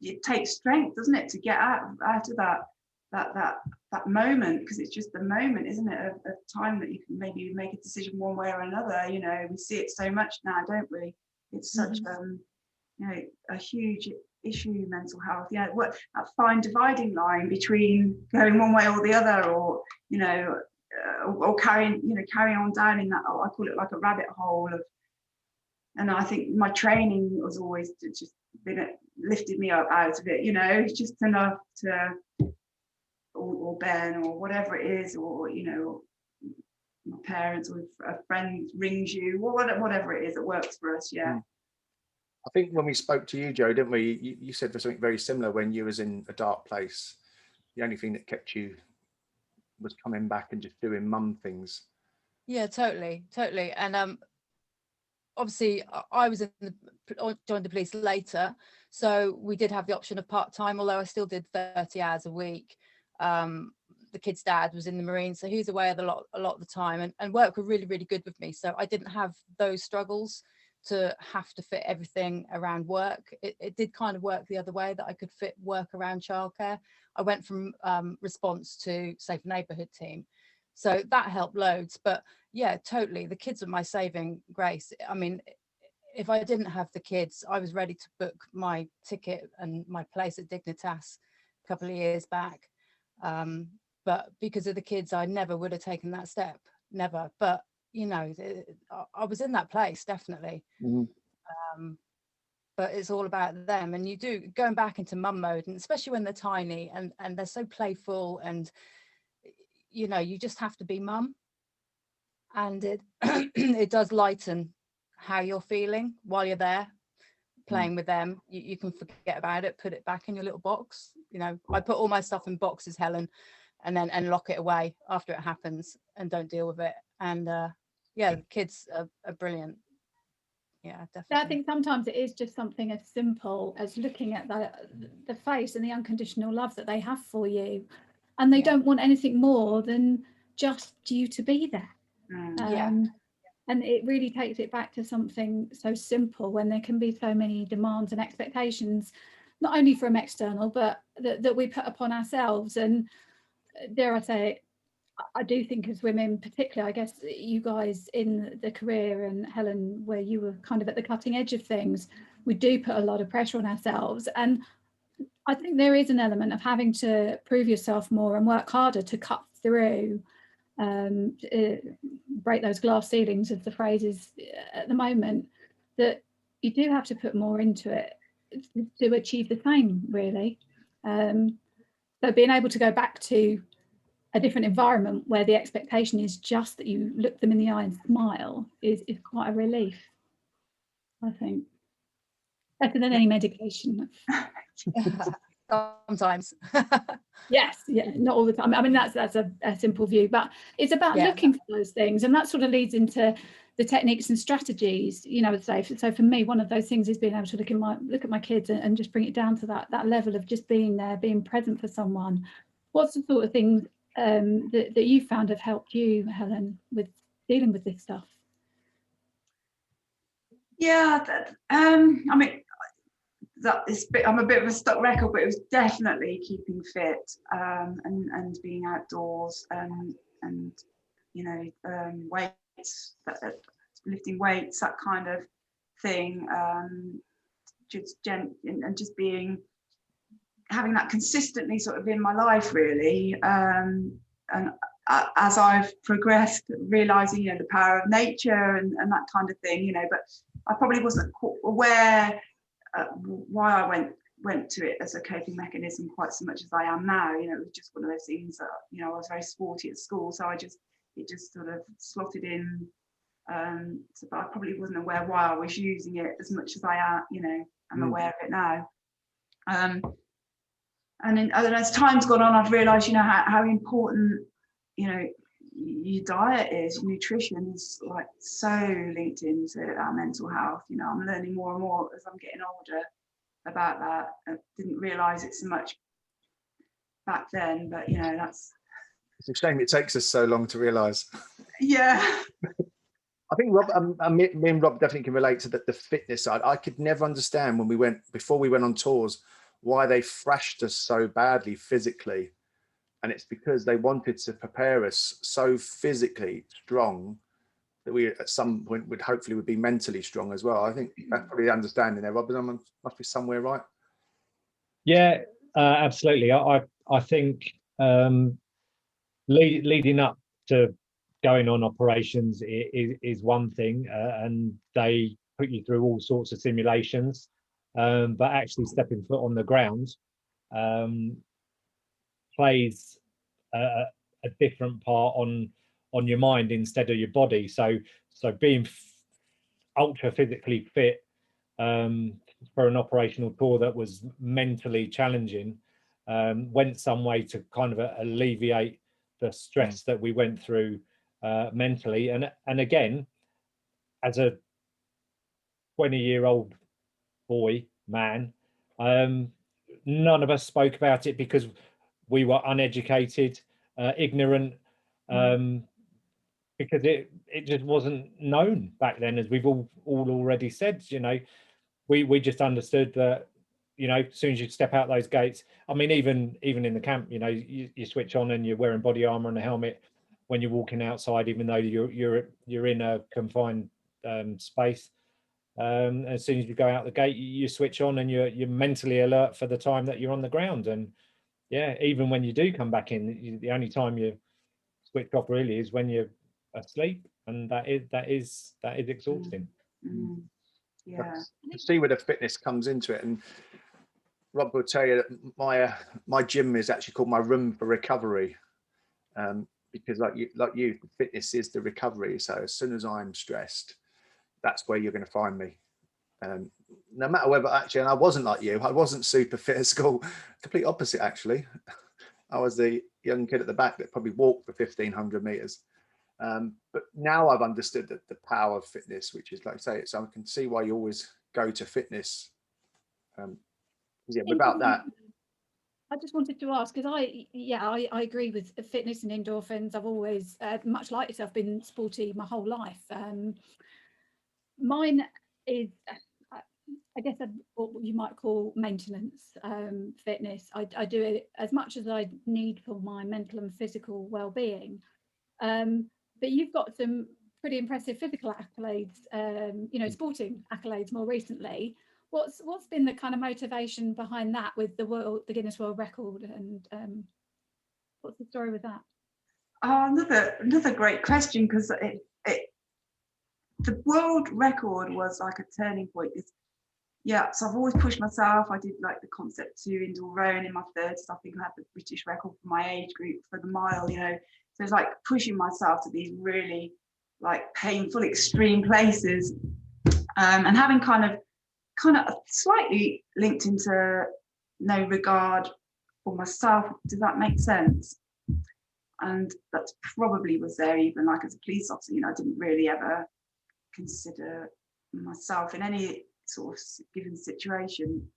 it takes strength, doesn't it, to get out of that moment, because it's just the moment, isn't it, of time that you can maybe make a decision one way or another. You know, we see it so much now, don't we? It's such you know, a huge issue, mental health. Yeah, what that fine dividing line between going one way or the other, or you know, or carrying on down in that, I call it like a rabbit hole of. And I think my training was always just lifted me up out of it. You know, it's just enough to, or Ben, or whatever it is, or you know, my parents, or if a friend rings you, or whatever it is that works for us. Yeah. I think when we spoke to you, Joe, didn't we? You said for something very similar when you was in a dark place. The only thing that kept you was coming back and just doing mum things. Yeah, totally. And obviously, I was joined the police later, so we did have the option of part-time, although I still did 30 hours a week. The kid's dad was in the Marines, so he was away a lot of the time, and work were really good with me, so I didn't have those struggles to have to fit everything around work. It did kind of work the other way, that I could fit work around childcare. I went from response to safe neighbourhood team, so that helped loads. But yeah, totally, the kids were my saving grace. I mean, if I didn't have the kids, I was ready to book my ticket and my place at Dignitas a couple of years back, but because of the kids, I never would have taken that step, never. But you know, I was in that place, definitely. But it's all about them, and you do going back into mum mode, and especially when they're tiny and they're so playful, and you know, you just have to be mum, and it it does lighten how you're feeling while you're there playing with them. You can forget about it, put it back in your little box. You know, I put all my stuff in boxes, Helen, and lock it away after it happens and don't deal with it. And yeah, the kids are brilliant. Yeah, definitely. I think sometimes it is just something as simple as looking at the face and the unconditional love that they have for you, and they don't want anything more than just you to be there. And it really takes it back to something so simple, when there can be so many demands and expectations, not only from external, but that we put upon ourselves. And dare I say it, I do think as women, particularly, I guess you guys in the career, and Helen, where you were kind of at the cutting edge of things, we do put a lot of pressure on ourselves. And I think there is an element of having to prove yourself more and work harder to cut through, break those glass ceilings, as the phrase is at the moment, that you do have to put more into it to achieve the same, really. So being able to go back to a different environment where the expectation is just that you look them in the eye and smile is quite a relief, I think. Better than any medication. Sometimes. Yes, yeah, not all the time. I mean, that's a simple view, but it's about looking for those things, and that sort of leads into the techniques and strategies. You know, so for me, one of those things is being able to look at my kids and just bring it down to that level of just being there, being present for someone. What's the sort of things that you found have helped you, Helen, with dealing with this stuff? Yeah, I mean, I'm a bit of a stuck record, but it was definitely keeping fit, and being outdoors, and you know, weights, lifting weights, that kind of thing, and just having that consistently sort of in my life, really. And as I've progressed, realizing, you know, the power of nature and that kind of thing, you know, but I probably wasn't aware why I went to it as a coping mechanism quite so much as I am now. You know, it was just one of those things that, you know, I was very sporty at school, so it just sort of slotted in. So, but I probably wasn't aware why I was using it as much as I am, you know, I'm aware of it now. And then as time's gone on, I've realised, you know, how important, you know, your diet is. Nutrition is like so linked into our mental health. You know, I'm learning more and more as I'm getting older about that. I didn't realise it so much back then, but you know, that's, it's a shame it takes us so long to realise. yeah. I think Rob, me and Rob definitely can relate to the fitness side. I could never understand when before we went on tours, why they thrashed us so badly physically. And it's because they wanted to prepare us so physically strong that we at some point would hopefully be mentally strong as well. I think that's probably the understanding there, Rob. Must be somewhere, right? Yeah, absolutely. I think leading up to going on operations is one thing, and they put you through all sorts of simulations, but actually stepping foot on the ground plays a different part on your mind instead of your body. So being ultra physically fit for an operational tour that was mentally challenging went some way to kind of alleviate the stress that we went through mentally. And again, as a 20-year-old man, none of us spoke about it because we were uneducated, ignorant, because it just wasn't known back then, as we've all already said. You know, we just understood that, you know, as soon as you step out those gates, I mean, even in the camp, you know, you switch on and you're wearing body armor and a helmet when you're walking outside, even though you're in a confined space. As soon as you go out the gate, you switch on and you're mentally alert for the time that you're on the ground. And yeah, even when you do come back in, the only time you switch off really is when you're asleep, and that is exhausting. Yeah. You see where the fitness comes into it, and Rob will tell you that my gym is actually called my room for recovery, because like you, fitness is the recovery. So as soon as I'm stressed, that's where you're going to find me. No matter whether actually, and I wasn't like you, I wasn't super fit at school. Complete opposite, actually. I was the young kid at the back that probably walked for 1,500 meters. But now I've understood that the power of fitness, which is, like I say, so I can see why you always go to fitness. Yeah, without that. I just wanted to ask, because I agree with fitness and endorphins. I've always, much like yourself, been sporty my whole life. Mine is, I guess, what you might call maintenance fitness. I do it as much as I need for my mental and physical well-being. But you've got some pretty impressive physical accolades, you know, sporting accolades more recently. What's been the kind of motivation behind that with the Guinness World Record, and what's the story with that? Another great question, because the world record was like a turning point. Yeah, so I've always pushed myself. I did like the Concept 2 indoor rowing in my 30s. I think I had the British record for my age group for the mile, you know. So it's like pushing myself to these really like painful, extreme places, and having kind of slightly linked into no regard for myself. Does that make sense? And that probably was there even like as a police officer. You know, I didn't really ever consider myself in any sort of given situation.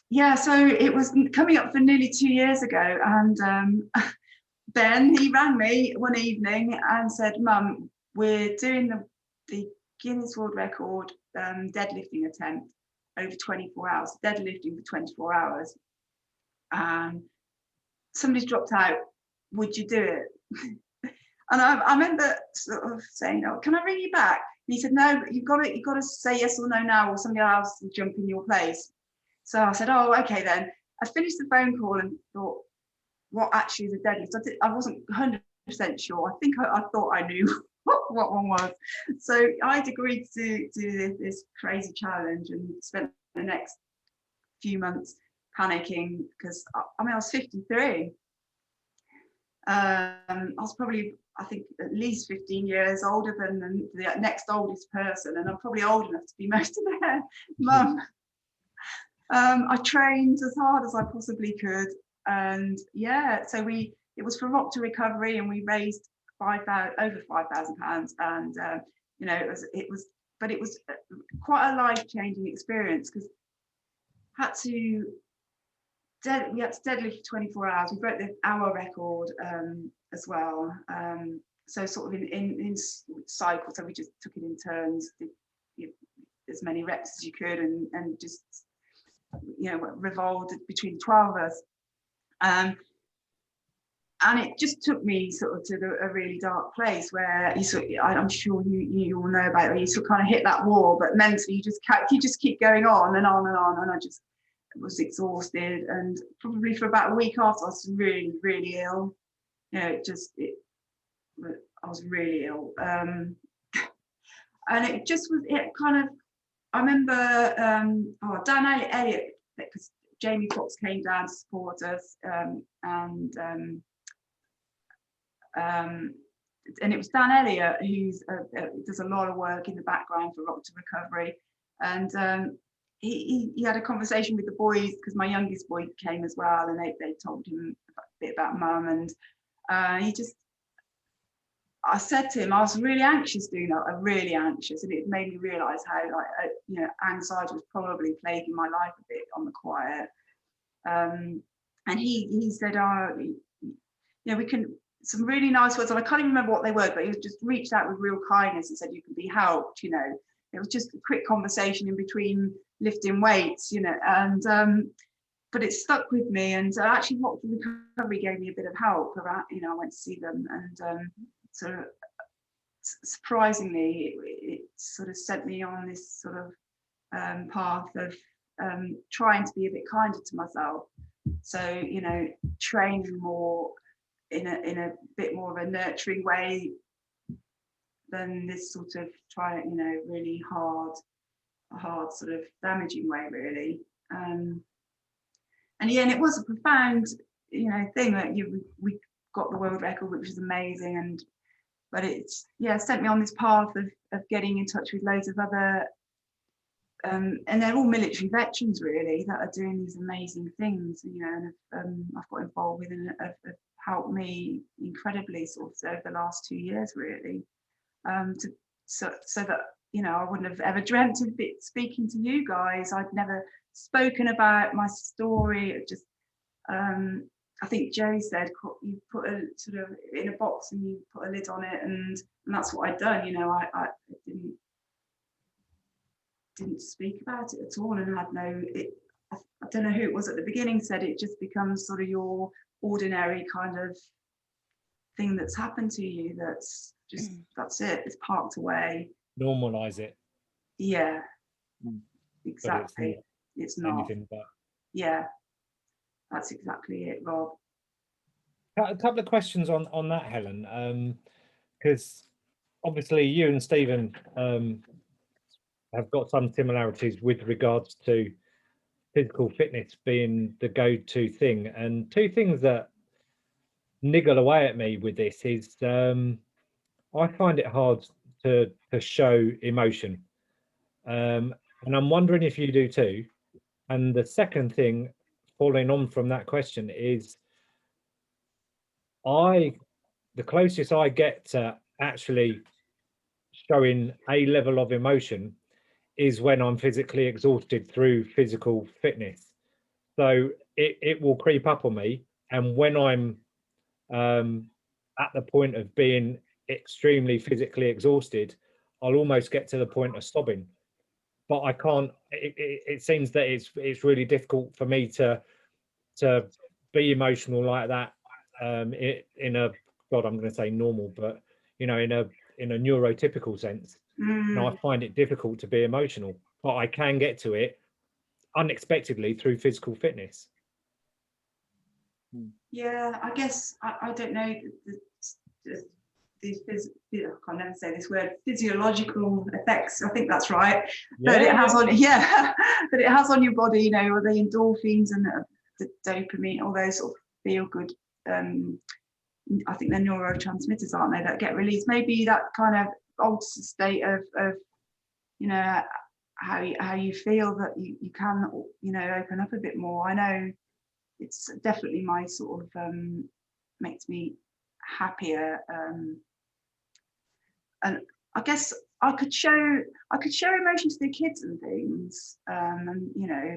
Yeah, so it was coming up for nearly 2 years ago, and Ben, he rang me one evening and said, "Mum, we're doing the Guinness World Record deadlifting attempt over 24 hours, deadlifting for 24 hours. Somebody's dropped out. Would you do it?" And I remember sort of saying, "Oh, can I ring you back?" And he said, "No, you've got to say yes or no now, or somebody else will jump in your place." So I said, "Oh, okay then." I finished the phone call and thought, what actually is a deadlift? I wasn't 100% sure. I think I thought I knew what one was. So I'd agreed to do this crazy challenge and spent the next few months panicking because I was 53. I was probably, I think, at least 15 years older than the next oldest person, and I'm probably old enough to be most of their mum. I trained as hard as I possibly could, and yeah, so it was for Rock to Recovery, and we raised over £5,000, and you know, it was quite a life-changing experience, because I had to we had steadily for 24 hours. We broke the hour record as well. So sort of in cycles, so we just took it in turns, did as many reps as you could, and just, you know, revolved between 12 of us. And it just took me sort of to a really dark place where you sort of, I'm sure you all know about it, where you sort of kind of hit that wall, but mentally you just keep going on and on and on, and I just was exhausted, and probably for about a week after I was really, really ill. You know, I was really ill, and it just was, it kind of, I remember Dan Elliott, because Jamie Foxx came down to support us, and it was Dan Elliott, who's does a lot of work in the background for Rock to Recovery, and he had a conversation with the boys, because my youngest boy came as well, and they told him a bit about mum, and I said to him, I was really anxious doing that, really anxious, and it made me realise how, like, you know, anxiety was probably plaguing my life a bit on the quiet. And he said, you know, we can, some really nice words, and I can't even remember what they were, but he just reached out with real kindness and said, you can be helped, you know. It was just a quick conversation in between lifting weights, you know, and but it stuck with me, and actually Rock to Recovery gave me a bit of help around, you know, I went to see them, and sort of surprisingly it sort of sent me on this sort of path of trying to be a bit kinder to myself, so, you know, training more in a bit more of a nurturing way than this sort of you know, really hard sort of damaging way, really. And yeah, and it was a profound, you know, thing that we got the world record, which was amazing, but it's, yeah, sent me on this path of getting in touch with loads of other and they're all military veterans, really, that are doing these amazing things, you know, and I've got involved with and have helped me incredibly sort of over the last 2 years, really, so that, you know, I wouldn't have ever dreamt of speaking to you guys. I'd never spoken about my story. It just I think Joe said you put a sort of in a box and you put a lid on it, and that's what I'd done. You know, I didn't speak about it at all, and had no. I don't know who it was at the beginning said it just becomes sort of your ordinary kind of thing that's happened to you. That's just that's it. It's parked away. Normalize it. Yeah, exactly. It's not anything but. Yeah, that's exactly it, Rob. A couple of questions on that, Helen, because obviously you and Stephen have got some similarities with regards to physical fitness being the go-to thing, and two things that niggle away at me with this is I find it hard to show emotion, and I'm wondering if you do too. And the second thing, following on from that question, is the closest I get to actually showing a level of emotion is when I'm physically exhausted through physical fitness. So it will creep up on me, and when I'm at the point of being extremely physically exhausted, I'll almost get to the point of sobbing, but I can't. It seems that it's really difficult for me to be emotional like that in a, God, I'm going to say normal, but you know, in a neurotypical sense. Now I find it difficult to be emotional, but I can get to it unexpectedly through physical fitness. Yeah, I guess I don't know these I can never say this word, physiological effects. I think that's right. Yeah. But it has on but it has on your body, you know, the endorphins and the dopamine, all those sort of feel good. I think they're neurotransmitters, aren't they, that get released? Maybe that kind of alters the state of you know, how you feel that you can, you know, open up a bit more. I know it's definitely my sort of makes me happier, and I guess I could show emotion to the kids and things, and you know,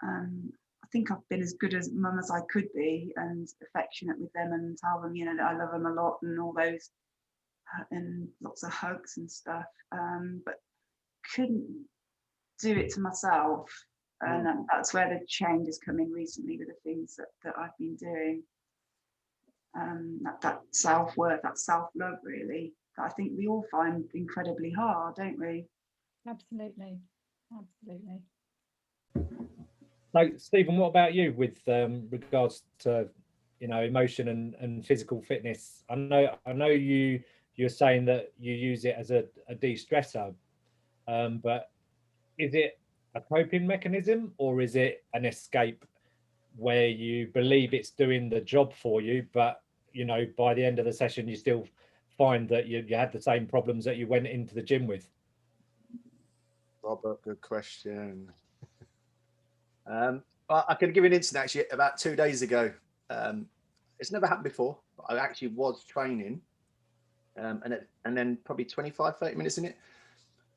I think I've been as good as mum as I could be, and affectionate with them, and tell them, you know, that I love them a lot, and all those, and lots of hugs and stuff. But couldn't do it to myself, and that's where the change has come in recently with the things that I've been doing. That self-worth, that self-love, really, that I think we all find incredibly hard, don't we? Absolutely, absolutely. So, Stephen, what about you with regards to, you know, emotion and physical fitness? I know you're saying that you use it as a de-stressor, but is it a coping mechanism, or is it an escape where you believe it's doing the job for you, but you know, by the end of the session you still find that you had the same problems that you went into the gym with? Robert, good question. Well, I could give you an incident actually about 2 days ago. It's never happened before, but I actually was training, and then probably 25-30 minutes in it,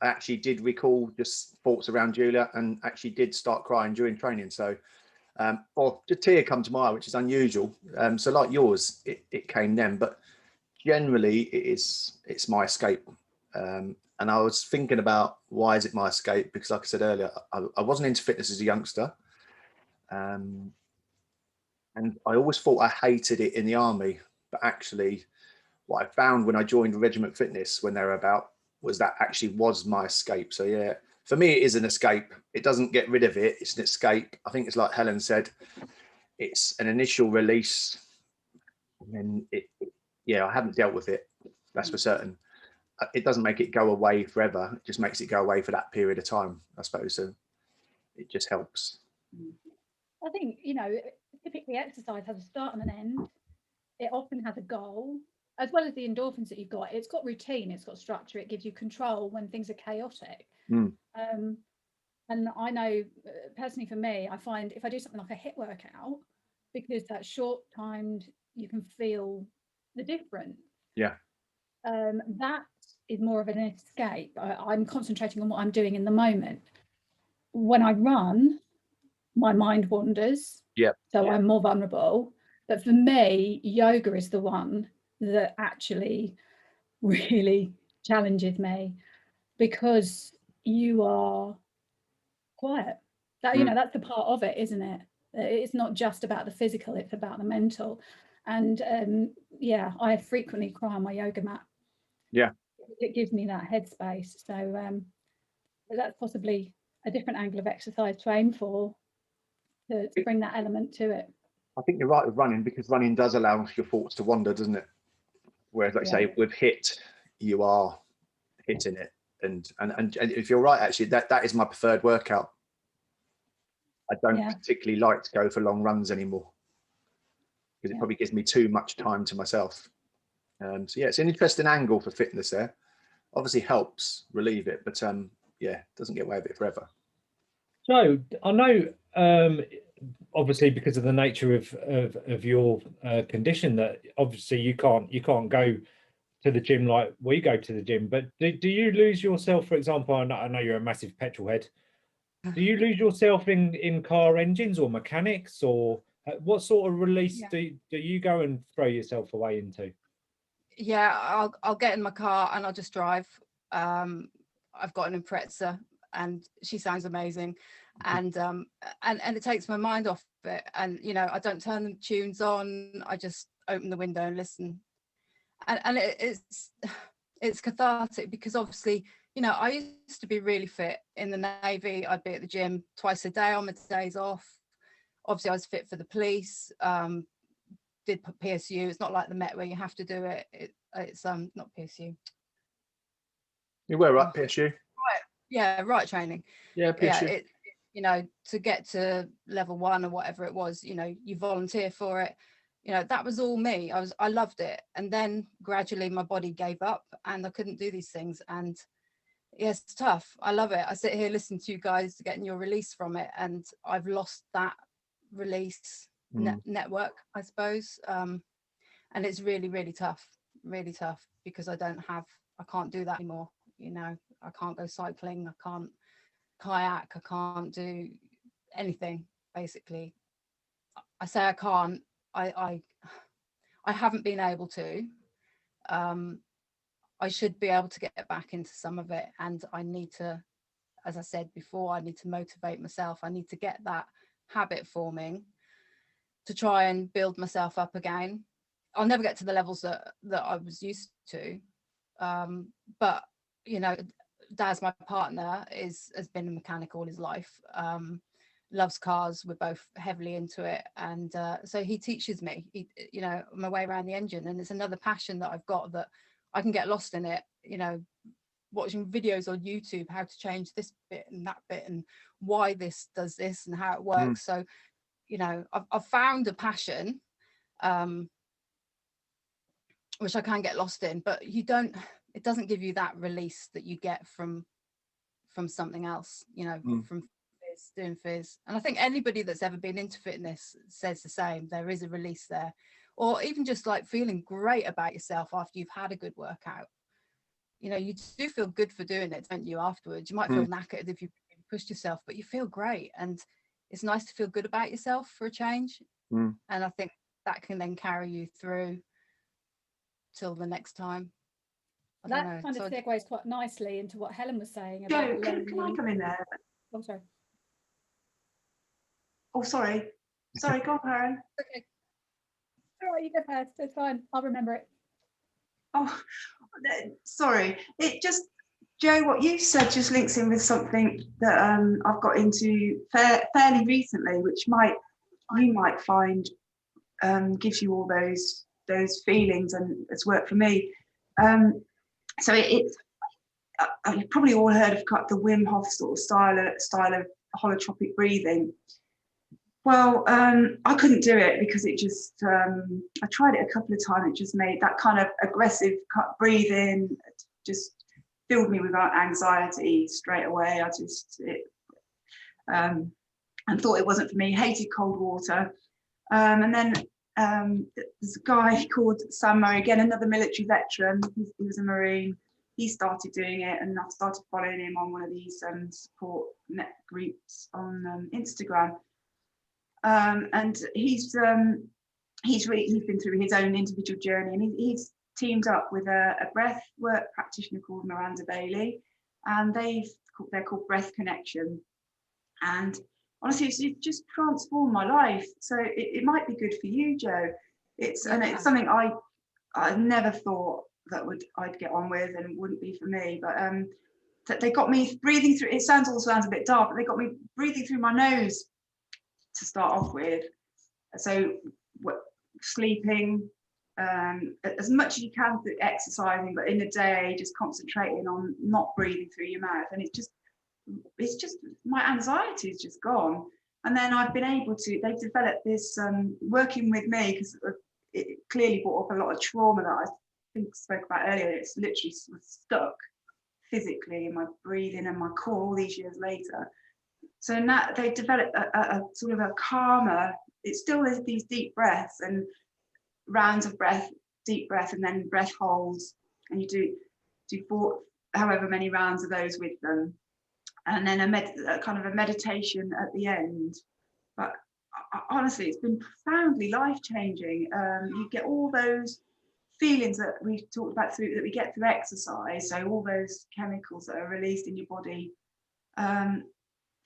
I actually did recall just thoughts around Julia, and actually did start crying during training. So, or the tear come to my eye, which is unusual. So like yours, it came then, but generally it's my escape. And I was thinking about, why is it my escape? Because like I said earlier, I wasn't into fitness as a youngster. And I always thought I hated it in the army, but actually what I found when I joined Regiment Fitness when they were about, was that actually was my escape. So yeah, for me it is an escape. It doesn't get rid of it, it's an escape. I think it's like Helen said, it's an initial release, and then yeah, I haven't dealt with it, that's for certain. It doesn't make it go away forever, it just makes it go away for that period of time, I suppose. So it just helps. I think, you know, typically exercise has a start and an end. It often has a goal, as well as the endorphins that you've got. It's got routine, it's got structure, it gives you control when things are chaotic. And I know personally for me, I find if I do something like a HIIT workout, because that's short timed, you can feel the difference. Yeah. That is more of an escape. I'm concentrating on what I'm doing in the moment. When I run, my mind wanders. Yeah. So I'm more vulnerable. But for me, yoga is the one that actually really challenges me, because you are quiet. That, you know, that's the part of it, isn't it? It's not just about the physical, it's about the mental. And yeah, I frequently cry on my yoga mat. Yeah. It gives me that headspace. So that's possibly a different angle of exercise to aim for, to bring that element to it. I think you're right with running, because running does allow your thoughts to wander, doesn't it? Whereas, like say, with HIIT, you are hitting it, and if you're right, actually, that is my preferred workout. I don't particularly like to go for long runs anymore, because it probably gives me too much time to myself. So yeah, it's an interesting angle for fitness there. Obviously helps relieve it, but yeah, doesn't get away with it forever. So I know, obviously because of the nature of your condition, that obviously you can't go to the gym like we go to the gym. But do you lose yourself, for example? I know you're a massive petrol head. Do you lose yourself in car engines or mechanics, or what sort of release do you go and throw yourself away into? Yeah, I'll get in my car and I'll just drive. I've got an Impreza and she sounds amazing, and it takes my mind off it. And you know, I don't turn the tunes on, I just open the window and listen. And it's cathartic, because obviously, you know, I used to be really fit in the Navy. I'd be at the gym twice a day on my days off. Obviously I was fit for the police, did PSU. It's not like the Met where you have to do it. It's not PSU. You were right, PSU. Right. Yeah, right training. Yeah, PSU. Yeah, you know, to get to level 1 or whatever it was, you know, you volunteer for it. You know, that was all me. I loved it. And then gradually my body gave up and I couldn't do these things. And yes, it's tough. I love it. I sit here listening to you guys getting your release from it, and I've lost that release network, I suppose. And it's really, really tough, because I can't do that anymore. You know, I can't go cycling, I can't kayak, I can't do anything basically. I say I can't. I haven't been able to. I should be able to get back into some of it, and I need to, as I said before, I need to motivate myself. I need to get that habit forming to try and build myself up again. I'll never get to the levels that I was used to, but you know, Daz, my partner, has been a mechanic all his life. Loves cars. We're both heavily into it, and so he teaches me, you know, my way around the engine, and it's another passion that I've got, that I can get lost in it, you know, watching videos on YouTube, how to change this bit and that bit, and why this does this and how it works. So, you know, I've found a passion, which I can get lost in, but it doesn't give you that release that you get from something else, you know, from doing phys. And I think anybody that's ever been into fitness says the same. There is a release there, or even just like feeling great about yourself after you've had a good workout. You know, you do feel good for doing it, don't you? Afterwards, you might feel knackered if you pushed yourself, but you feel great, and it's nice to feel good about yourself for a change. And I think that can then carry you through till the next time. That kind of segues quite nicely into what Helen was saying Joe, about learning. can I come in there? Oh, sorry. Oh, sorry, go on, Karen. Okay. All right, you go first. It's fine. I'll remember it. Oh, sorry. It just, Joe, what you said just links in with something that I've got into fairly recently, which you might find gives you all those feelings, and it's worked for me. So it's you've probably all heard of the Wim Hof sort of style of holotropic breathing. Well, I couldn't do it because it just, I tried it a couple of times. It just made that kind of aggressive breathing, just filled me with anxiety straight away. And thought it wasn't for me, hated cold water. And then there's a guy called Sam Murray, again, another military veteran. He was a Marine. He started doing it, and I started following him on one of these support net groups on Instagram. And he's been through his own individual journey, and he's teamed up with a breath work practitioner called Miranda Bailey, and they're called Breath Connection. And honestly, it just transformed my life. So it might be good for you, Joe. It's something I never thought that I'd get on with and wouldn't be for me, but they got me breathing through. It sounds a bit dark, but they got me breathing through my nose to start off with. So sleeping, as much as you can, exercising, but in the day just concentrating on not breathing through your mouth, and it's just my anxiety is just gone. And then I've been able to, they've developed this working with me, because it clearly brought up a lot of trauma that I think spoke about earlier. It's literally sort of stuck physically in my breathing and my core all these years later. So now they've developed a sort of a calmer, it's still these deep breaths and rounds of breath, deep breath, and then breath holds, and you do however many rounds of those with them, and then a kind of a meditation at the end. But honestly, it's been profoundly life-changing. You get all those feelings that we talked about that we get through exercise, so all those chemicals that are released in your body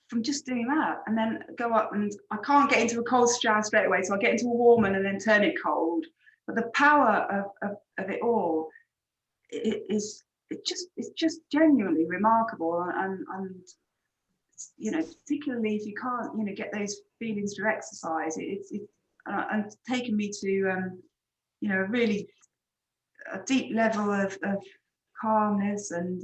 from just doing that. And then go up, and I can't get into a cold shower straight away, so I get into a warm one and then turn it cold. But the power of it all, it's just genuinely remarkable. And you know, particularly if you can't, you know, get those feelings through exercise, it's taken me to you know, really a deep level of calmness, and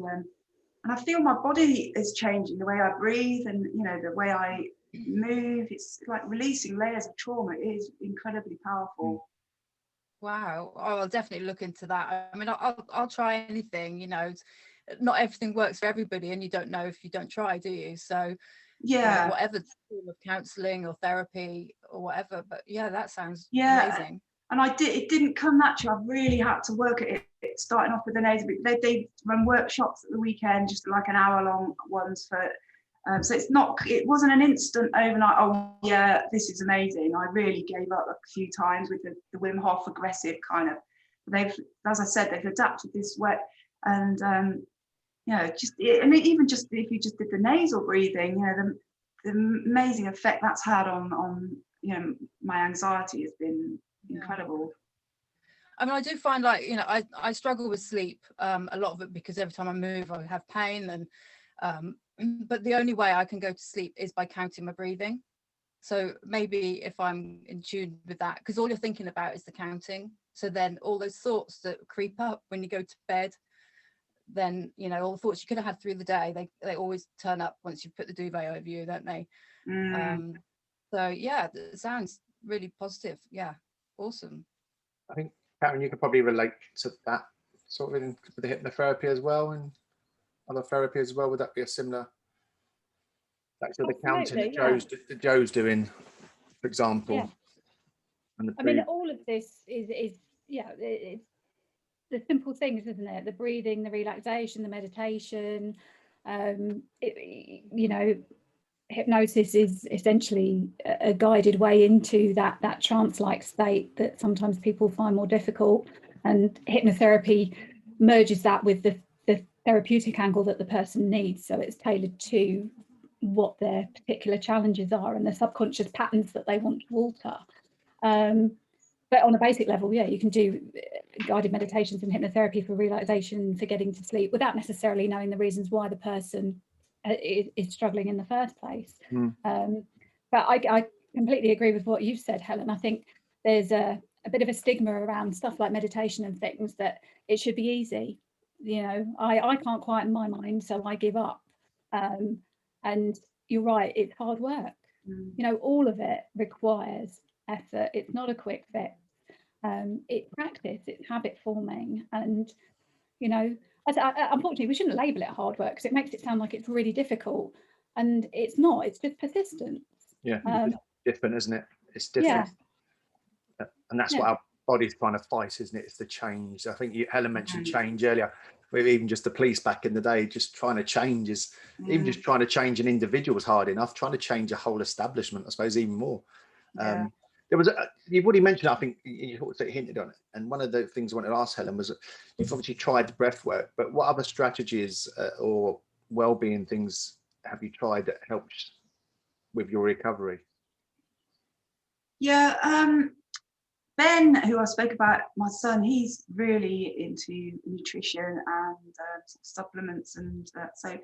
I feel my body is changing, the way I breathe, and you know, the way I move. It's like releasing layers of trauma. It is incredibly powerful. Wow, I'll definitely look into that. I mean, I'll try anything, you know. Not everything works for everybody, and you don't know if you don't try, do you? So yeah, you know, whatever form of counselling or therapy or whatever, but yeah, that sounds amazing. And it didn't come natural. I really had to work at it, starting off with an aid. They run workshops at the weekend, just like an hour long ones So it wasn't an instant overnight, oh yeah, this is amazing. I really gave up a few times with the Wim Hof aggressive kind of, as I said, they've adapted this way. And even just if you just did the nasal breathing, the amazing effect that's had on my anxiety has been incredible. I mean, I do find, like, I struggle with sleep, a lot of it because every time I move I have pain, and but the only way I can go to sleep is by counting my breathing. So maybe if I'm in tune with that, because all you're thinking about is the counting, so then all those thoughts that creep up when you go to bed, then all the thoughts you could have had through the day, they always turn up once you put the duvet over you, don't they? So yeah, it sounds really positive. Yeah, awesome. I think, Karen, you could probably relate to that sort of with the hypnotherapy as well, and other therapy as well. Would that be a similar, like, to the counting that Joe's doing, for example? Yeah. And I mean, all of this is it's the simple things, isn't it? The breathing, the relaxation, the meditation. Hypnosis is essentially a guided way into that trance-like state that sometimes people find more difficult, and hypnotherapy merges that with the therapeutic angle that the person needs, so it's tailored to what their particular challenges are and the subconscious patterns that they want to alter. But on a basic level, yeah, you can do guided meditations and hypnotherapy for relaxation, for getting to sleep, without necessarily knowing the reasons why the person is struggling in the first place. But I completely agree with what you've said, Helen. I think there's a bit of a stigma around stuff like meditation and things, that it should be easy. I can't quieten my mind, so I give up. And you're right, it's hard work. All of it requires effort. It's not a quick fix. It's practice, it's habit forming, and unfortunately we shouldn't label it hard work, because it makes it sound like it's really difficult, and it's not. It's just persistence. It's different, isn't it? It's different. And that's what our body's trying to fight, isn't it? It's the change. I think Helen mentioned change earlier, with even just the police back in the day, just trying to change even just trying to change an individual was hard enough. Trying to change a whole establishment, I suppose, even more. There was you've already mentioned, I think you sort of hinted on it, and one of the things I wanted to ask Helen was, you've obviously tried the breath work, but what other strategies or well-being things have you tried that helped with your recovery? Ben, who I spoke about, my son, he's really into nutrition and supplements, and so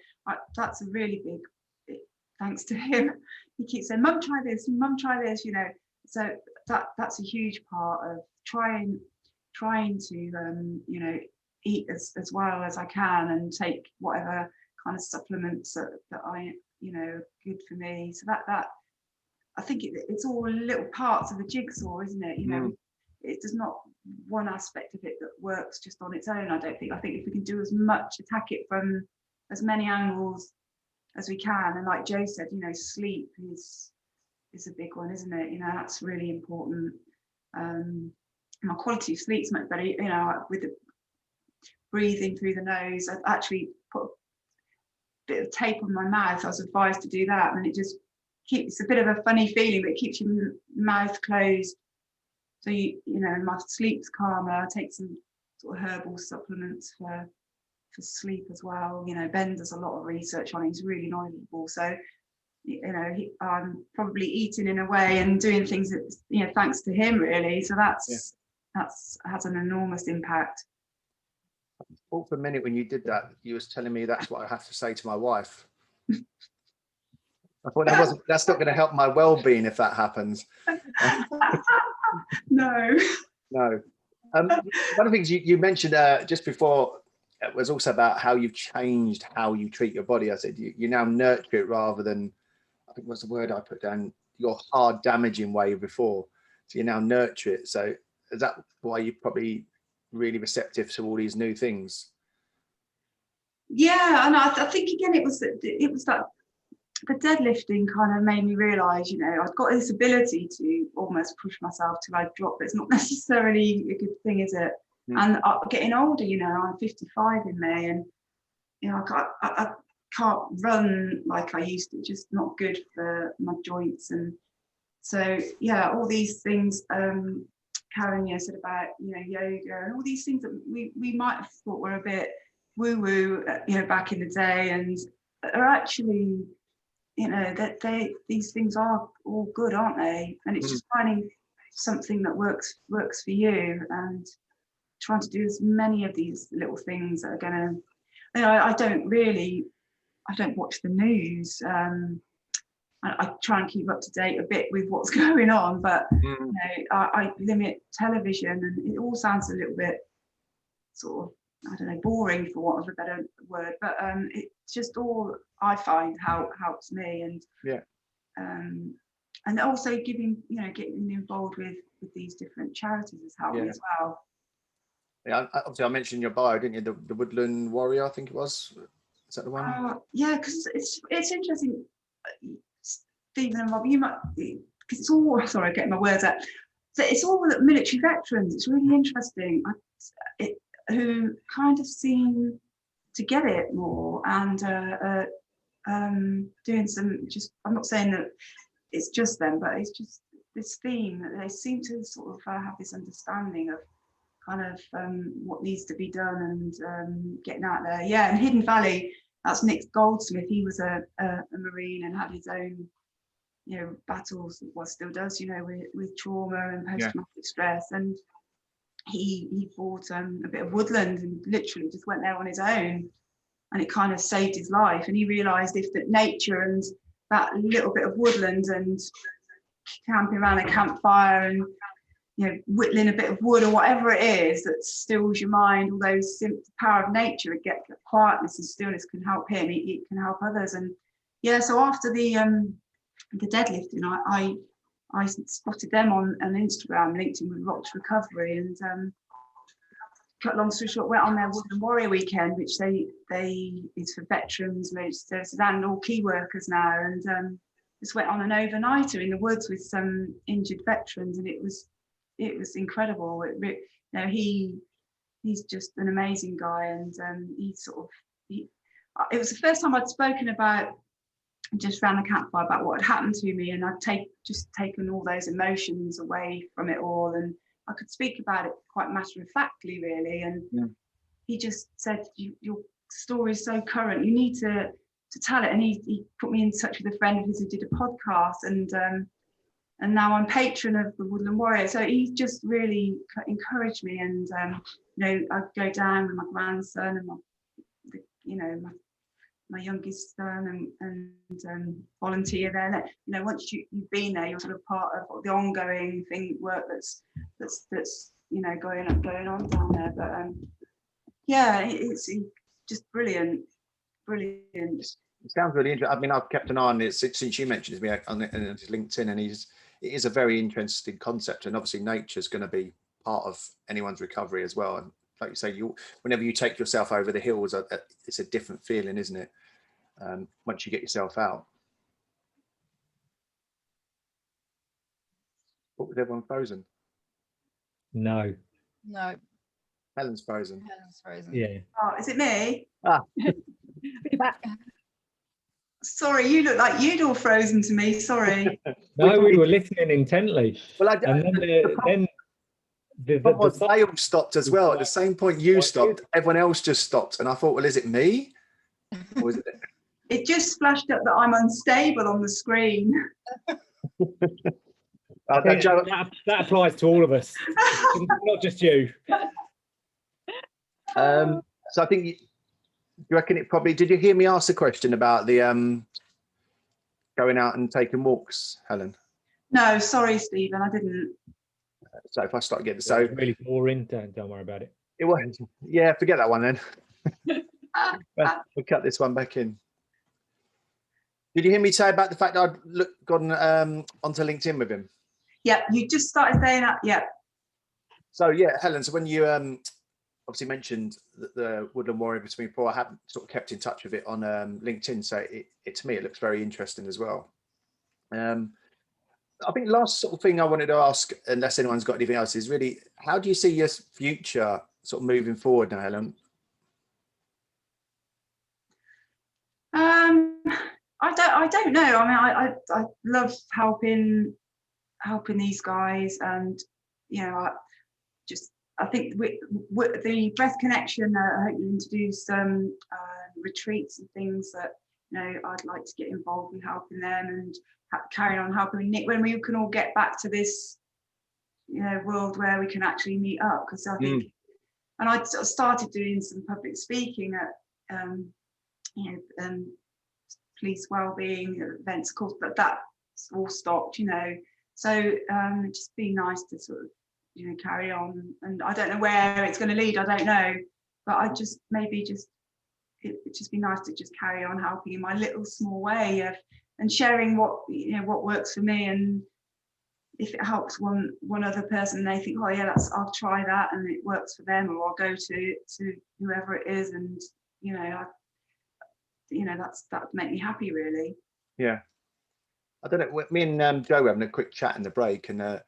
that's a really big thanks to him. He keeps saying, "Mum, try this. Mum, try this." So that's a huge part of trying to eat as well as I can, and take whatever kind of supplements that I good for me. So that I think it's all little parts of the jigsaw, isn't it? It's not one aspect of it that works just on its own. I think if we can do as much, attack it from as many angles as we can, and like Joe said, sleep is a big one, isn't it? That's really important. My quality of sleep's much better, with the breathing through the nose. I actually put a bit of tape on my mouth. I was advised to do that, and it just keeps, a bit of a funny feeling, but it keeps your mouth closed, so my sleep's calmer. I take some sort of herbal supplements for sleep as well. Ben does a lot of research on it. He's really knowledgeable, so I'm probably eating in a way and doing things that thanks to him, really. So that's has an enormous impact. Well, for a minute when you did that, you was telling me that's what I have to say to my wife. I thought that's not going to help my well-being if that happens. No. One of the things you mentioned just before was also about how you've changed how you treat your body. I said you now nurture it rather than, I think what's the word I put down, your hard damaging way before. So you now nurture it. So is that why you're probably really receptive to all these new things? Yeah, and I think again it was that the deadlifting kind of made me realise, I've got this ability to almost push myself till I drop, but it's not necessarily a good thing, is it? And getting older, I'm 55 in May, and I can't run like I used to, just not good for my joints. And so, yeah, all these things, Karen, said about, yoga and all these things that we might have thought were a bit woo-woo, back in the day, and are actually, that these things are all good, aren't they? And it's just finding something that works for you, and trying to do as many of these little things that are going to, I don't watch the news. I try and keep up to date a bit with what's going on, but I limit television, and it all sounds a little bit sort of, I don't know, boring for want of a better word, but it's just all I find helps me, and also getting involved with these different charities has helped me as well. Yeah, obviously I mentioned your bio, didn't you? The Woodland Warrior, I think it was. Is that the one? Yeah, because it's interesting, Stephen and Rob. You might, because it's all, sorry, getting my words out. So it's all military veterans. It's really interesting. Who kind of seem to get it more, and doing some, just, I'm not saying that it's just them, but it's just this theme that they seem to sort of have this understanding of kind of what needs to be done, and getting out there. Yeah, and Hidden Valley, that's Nick Goldsmith. He was a Marine and had his own, battles, well, still does, with trauma and post-traumatic stress. And he bought a bit of woodland and literally just went there on his own, and it kind of saved his life. And he realised if that nature and that little bit of woodland and camping around a campfire and whittling a bit of wood or whatever it is that stills your mind, all those, the power of nature, it gets quietness and stillness can help him, it can help others. And so after the deadlifting, I spotted them on Instagram, LinkedIn with Rocks Recovery, and cut long story short, went on their Woodland Warrior weekend, which they is for veterans, emergency services, and all key workers now, and just went on an overnighter in the woods with some injured veterans, and it was incredible. He's just an amazing guy, and it was the first time I'd spoken about, just around the campfire, about what had happened to me, and I'd taken all those emotions away from it all, and I could speak about it quite matter-of-factly, really. And he just said, your story is so current, you need to tell it. And he put me in touch with a friend of his who did a podcast, and now I'm patron of the Woodland Warrior. So he just really encouraged me, and I go down with my grandson and my youngest son, and volunteer there. Once you've been there, you're sort of part of the ongoing work that's going on down there. But it's just brilliant. It sounds really interesting. I mean, I've kept an eye on it since you mentioned it on LinkedIn, and it is a very interesting concept, and obviously nature's going to be part of anyone's recovery as well. And like you say, whenever you take yourself over the hills, it's a different feeling, isn't it? Once you get yourself out. What, was everyone frozen? No. Helen's frozen. Yeah. Oh, is it me? You're back. Sorry, you look like you'd all frozen to me. Sorry. No, we were listening intently. Well, then they all stopped as well. At the same point you stopped, everyone else just stopped, and I thought, well, is it me? Or is it? It just flashed up that I'm unstable on the screen. that applies to all of us, not just you. So I think, do you reckon it probably, did you hear me ask the question about the going out and taking walks, Helen? No, sorry, Stephen, I didn't. So if I start getting, So it's really boring, don't worry about it. It was, yeah, forget that one then. We'll cut this one back in. Did you hear me say about the fact that I'd gone onto LinkedIn with him? Yeah, you just started saying that. Yeah. So yeah, Helen. So when you obviously mentioned the Woodland Warrior between before, I haven't sort of kept in touch with it on LinkedIn. So it to me it looks very interesting as well. I think last sort of thing I wanted to ask, unless anyone's got anything else, is really how do you see your future sort of moving forward now, Helen? I don't know. I mean, I love helping these guys, and you know, I think with the Breath Connection, I hope you introduce some retreats and things that, you know, I'd like to get involved in helping them and carry on helping Nick when we can all get back to this, you know, world where we can actually meet up. Because I think, and I sort of started doing some public speaking at, you know, police wellbeing events, of course, but that's all stopped, you know. So it'd just be nice to sort of, you know, carry on. And I don't know where it's going to lead, I don't know, but I just maybe just it'd just be nice to just carry on helping in my little small way of, and sharing what, you know, what works for me. And if it helps one other person, they think, oh yeah, I'll try that and it works for them, or I'll go to whoever it is, and you know, that would make me happy, really. Yeah. I don't know, me and Joe were having a quick chat in the break, and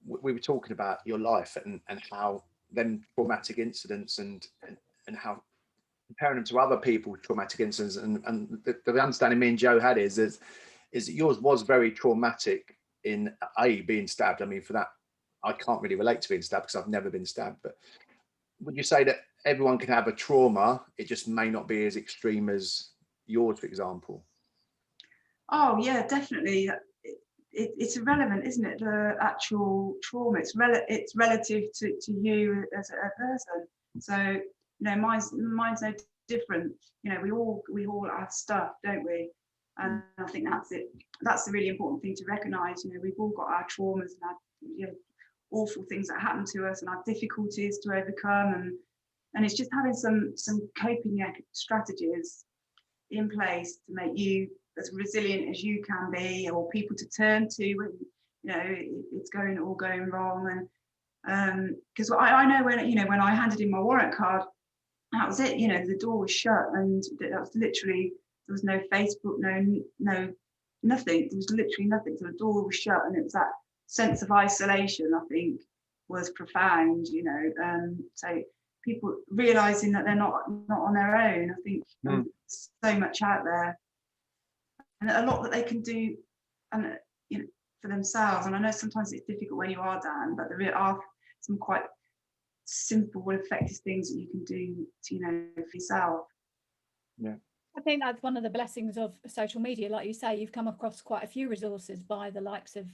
we were talking about your life and how them traumatic incidents and how comparing them to other people's traumatic incidents, and the understanding me and Joe had is that yours was very traumatic in being stabbed. I mean, for that, I can't really relate to being stabbed because I've never been stabbed, but would you say that everyone can have a trauma, it just may not be as extreme as yours, for example? Oh yeah, definitely. It's irrelevant, isn't it? The actual trauma, it's relative to you as a person. So, you know, mine's no different. You know, we all have stuff, don't we? And I think that's it. That's the really important thing to recognise. You know, we've all got our traumas and our, you know, awful things that happen to us and our difficulties to overcome, and it's just having some coping strategies in place to make you as resilient as you can be, or people to turn to when, you know, it's all going wrong. And because I know when I handed in my warrant card, that was it. You know, the door was shut, and that was literally, there was no Facebook, no nothing. There was literally nothing. So the door was shut, and it was that sense of isolation, I think, was profound. You know, so people realizing that they're not on their own. I think so much out there, and a lot that they can do, and you know, for themselves. And I know sometimes it's difficult when you are down, but there are some quite simple, effective things that you can do to, you know, for yourself. Yeah, I think that's one of the blessings of social media. Like you say, you've come across quite a few resources by the likes of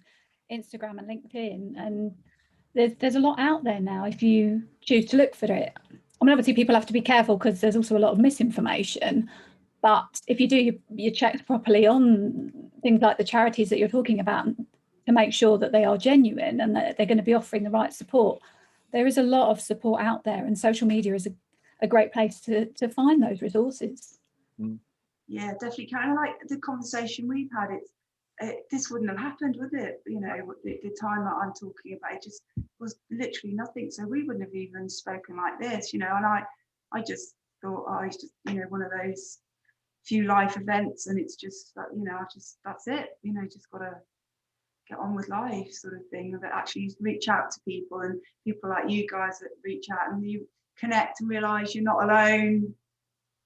Instagram and LinkedIn, and there's a lot out there now if you choose to look for it. I mean, obviously people have to be careful because there's also a lot of misinformation, but if you do your checks properly on things like the charities that you're talking about, to make sure that they are genuine and that they're going to be offering the right support, there is a lot of support out there, and social media is a great place to find those resources. Yeah, definitely. Kind of like the conversation we've had, this wouldn't have happened, would it? You know, the time that I'm talking about, it just was literally nothing. So we wouldn't have even spoken like this, you know. And I just thought, oh, it's just, you know, one of those few life events, and it's just that, you know, that's it. You know, just got to get on with life, sort of thing. That actually reach out to people, and people like you guys that reach out and you connect and realise you're not alone.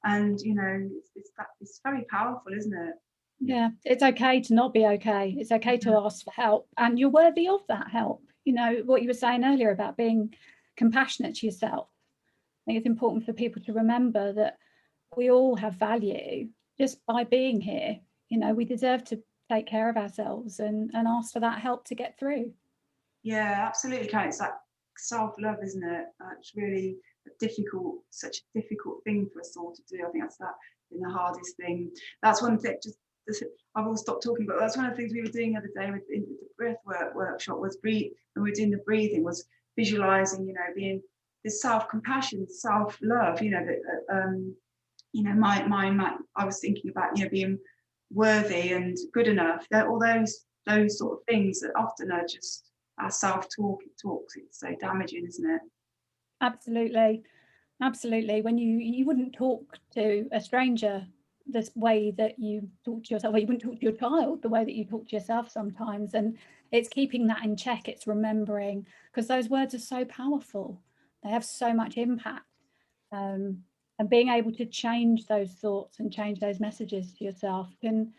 And you know, it's very powerful, isn't it? Yeah, it's okay to not be okay. It's okay to ask for help, and you're worthy of that help. You know, what you were saying earlier about being compassionate to yourself. I think it's important for people to remember that we all have value just by being here. You know, we deserve to take care of ourselves and ask for that help to get through. Yeah, absolutely. It's that self-love, isn't it? It's really such a difficult thing for us all to do. I think that's been the hardest thing. That's one thing, I will stop talking, but that's one of the things we were doing the other day with the breath workshop was when we were doing the breathing, was visualizing, you know, being this self-compassion, self-love, you know, that you know, I was thinking about, you know, being worthy and good enough. All those sort of things that often are just our self-talk. It's so damaging, isn't it? Absolutely. When you wouldn't talk to a stranger this way that you talk to yourself, or you wouldn't talk to your child the way that you talk to yourself sometimes. And it's keeping that in check. It's remembering, because those words are so powerful. They have so much impact. And and being able to change those thoughts and change those messages to yourself can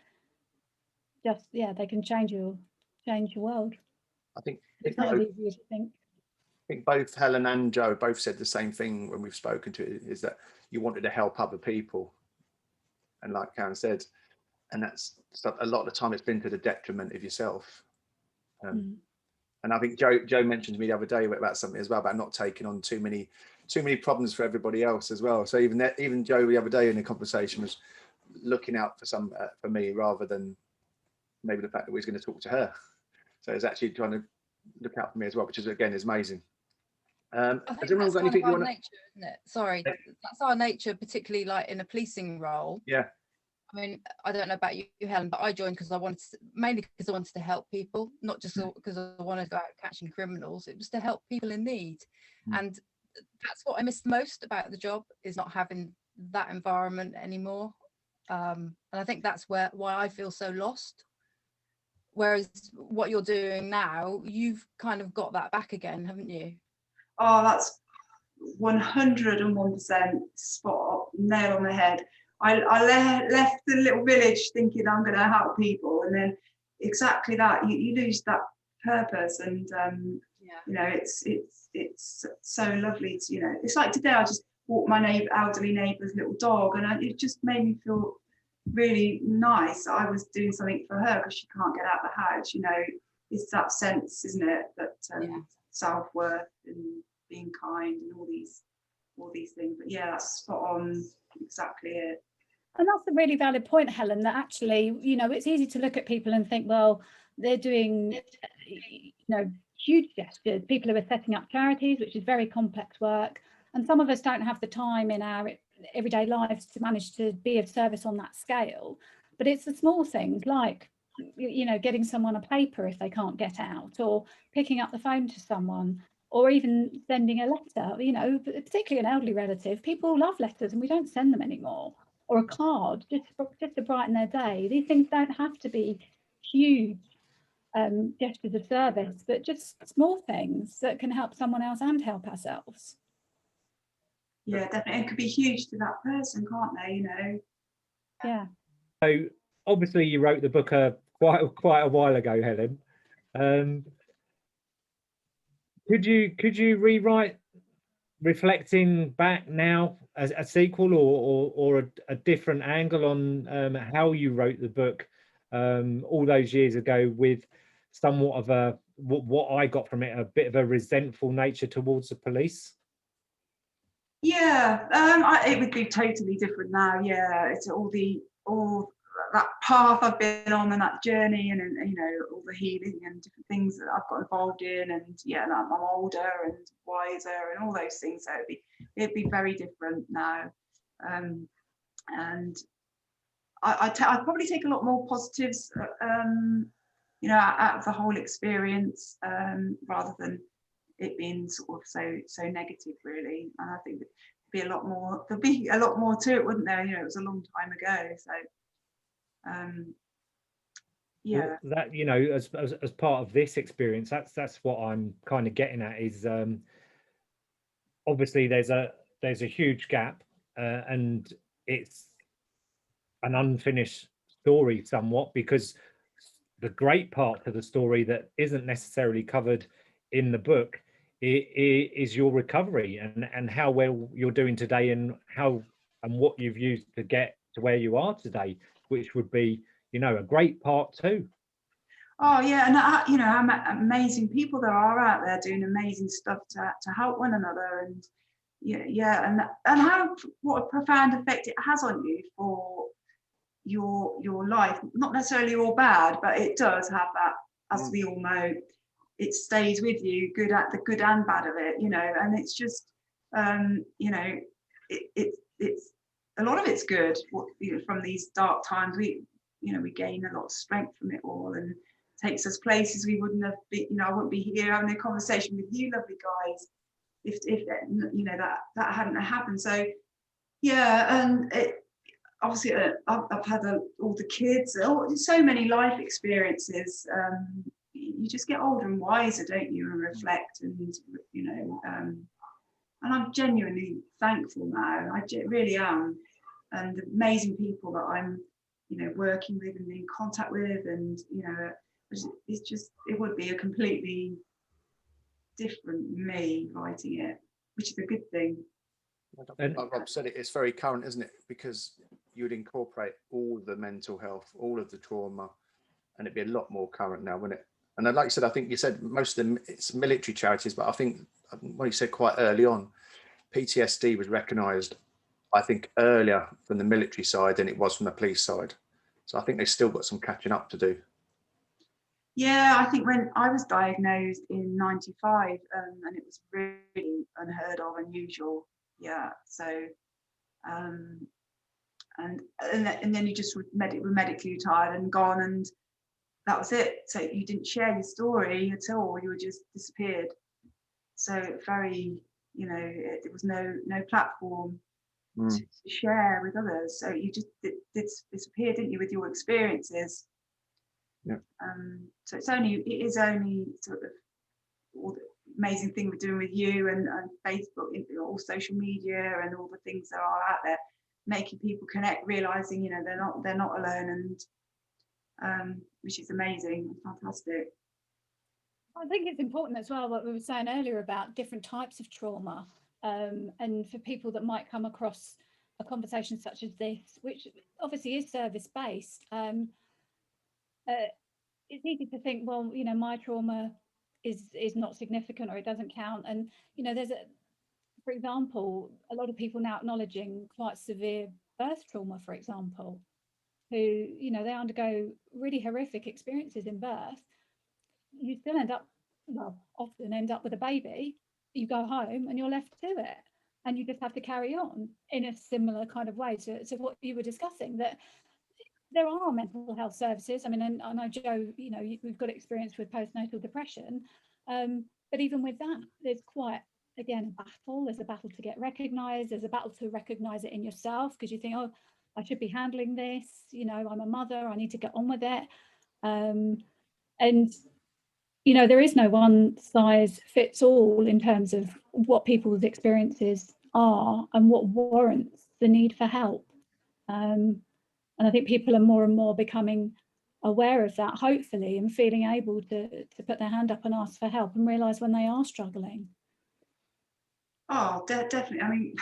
just, they can change your world. I think It's not as easy as you think. I think both Helen and Joe both said the same thing when we've spoken to it, is that you wanted to help other people. And like Karen said, and that's a lot of the time it's been to the detriment of yourself. And I think Joe mentioned to me the other day about something as well, about not taking on too many problems for everybody else as well. So even Joe the other day in the conversation was looking out for me rather than maybe the fact that we was going to talk to her. So it's actually trying to look out for me as well, which is again is amazing. I think has everyone that's got anything you our want to... nature, isn't it? Sorry, that's our nature, particularly like in a policing role. Yeah. I mean, I don't know about you, Helen, but I joined because mainly because I wanted to help people, not just because I wanted to go out catching criminals. It was to help people in need. And that's what I missed most about the job, is not having that environment anymore. And I think that's why I feel so lost. Whereas what you're doing now, you've kind of got that back again, haven't you? Oh, that's 101% spot, nail on the head. I left the little village thinking I'm going to help people, and then exactly that, you lose that purpose. And you know, it's so lovely to, you know, it's like today I just walked my elderly neighbour's little dog, and it just made me feel really nice. I was doing something for her because she can't get out of the house. You know, it's that sense, isn't it, that self-worth and being kind and all these things. But yeah, that's spot on, exactly it. And that's a really valid point, Helen, that actually, you know, it's easy to look at people and think, well, they're doing, you know, huge gestures. People who are setting up charities, which is very complex work. And some of us don't have the time in our everyday lives to manage to be of service on that scale. But it's the small things like, you know, getting someone a paper if they can't get out, or picking up the phone to someone, or even sending a letter, you know, particularly an elderly relative. People love letters and we don't send them anymore. Or a card, just to brighten their day. These things don't have to be huge gestures of service, but just small things that can help someone else and help ourselves. Yeah, definitely. It could be huge to that person, can't they? You know. Yeah. So obviously you wrote the book quite a while ago, Helen. Could you rewrite, reflecting back now, as a sequel or a different angle on how you wrote the book all those years ago, with somewhat of a, what I got from it, a bit of a resentful nature towards the police? Yeah, it would be totally different now. Yeah, it's all that path I've been on and that journey, and you know, all the healing and different things that I've got involved in, and yeah, I'm older and wiser and all those things. So it'd be very different now, and I'd probably take a lot more positives, you know, out of the whole experience, rather than it being sort of so negative, really. And I think there'd be a lot more to it, wouldn't there? You know, it was a long time ago, so yeah. Well, that, you know, as part of this experience, that's what I'm kind of getting at, is obviously there's a huge gap, and it's an unfinished story somewhat, because the great part of the story that isn't necessarily covered in the book is your recovery, and how well you're doing today, and what you've used to get to where you are today, which would be, you know, a great part too. Oh yeah, and you know, how amazing people there are out there doing amazing stuff to help one another, and and what a profound effect it has on you for your life. Not necessarily all bad, but it does have that, as we all know. It stays with you, the good and bad of it, you know. And it's just you know, it's a lot of it's good. You know, from these dark times, we gain a lot of strength from it all, and takes us places we wouldn't have been. You know, I wouldn't be here having a conversation with you lovely guys if you know, that hadn't happened. So yeah, and it obviously I've had all the kids, so many life experiences. You just get older and wiser, don't you, and reflect, and you know, And I'm genuinely thankful now. I really am. And the amazing people that I'm, working with and in contact with, and, it's just, it would be a completely different me writing it, which is a good thing. Like Rob said, it's very current, isn't it? Because you would incorporate all the mental health, all of the trauma, and it'd be a lot more current now, wouldn't it? And like I said, I think you said most of them, it's military charities, but I think what you said quite early on, PTSD was recognised, I think, earlier from the military side than it was from the police side. So I think they've still got some catching up to do. Yeah, I think when I was diagnosed in '95, and it was really unheard of, unusual. Yeah, so, and then you just were medically retired and gone, and that was it. So you didn't share your story at all. You were just disappeared. So very, there was no platform to share with others. So you just disappeared, didn't you, with your experiences? Yeah. So it is only sort of all the amazing thing we're doing with you and Facebook, all social media and all the things that are out there, making people connect, realizing they're not alone, and which is amazing and fantastic. I think it's important as well what we were saying earlier about different types of trauma, and for people that might come across a conversation such as this, which obviously is service-based, it's easy to think, well, my trauma is not significant, or it doesn't count. And for example, a lot of people now acknowledging quite severe birth trauma, for example, who they undergo really horrific experiences in birth. You still often end up with a baby. You go home and you're left to it, and you just have to carry on in a similar kind of way to what you were discussing, that there are mental health services. I mean, and I know, Joe, we've got experience with postnatal depression, but even with that, there's quite, again, a battle. There's a battle to get recognised. There's a battle to recognise it in yourself, because you think, oh, I should be handling this. I'm a mother. I need to get on with it. And there is no one size fits all in terms of what people's experiences are and what warrants the need for help. And I think people are more and more becoming aware of that, hopefully, and feeling able to put their hand up and ask for help and realise when they are struggling. Oh, definitely. I mean,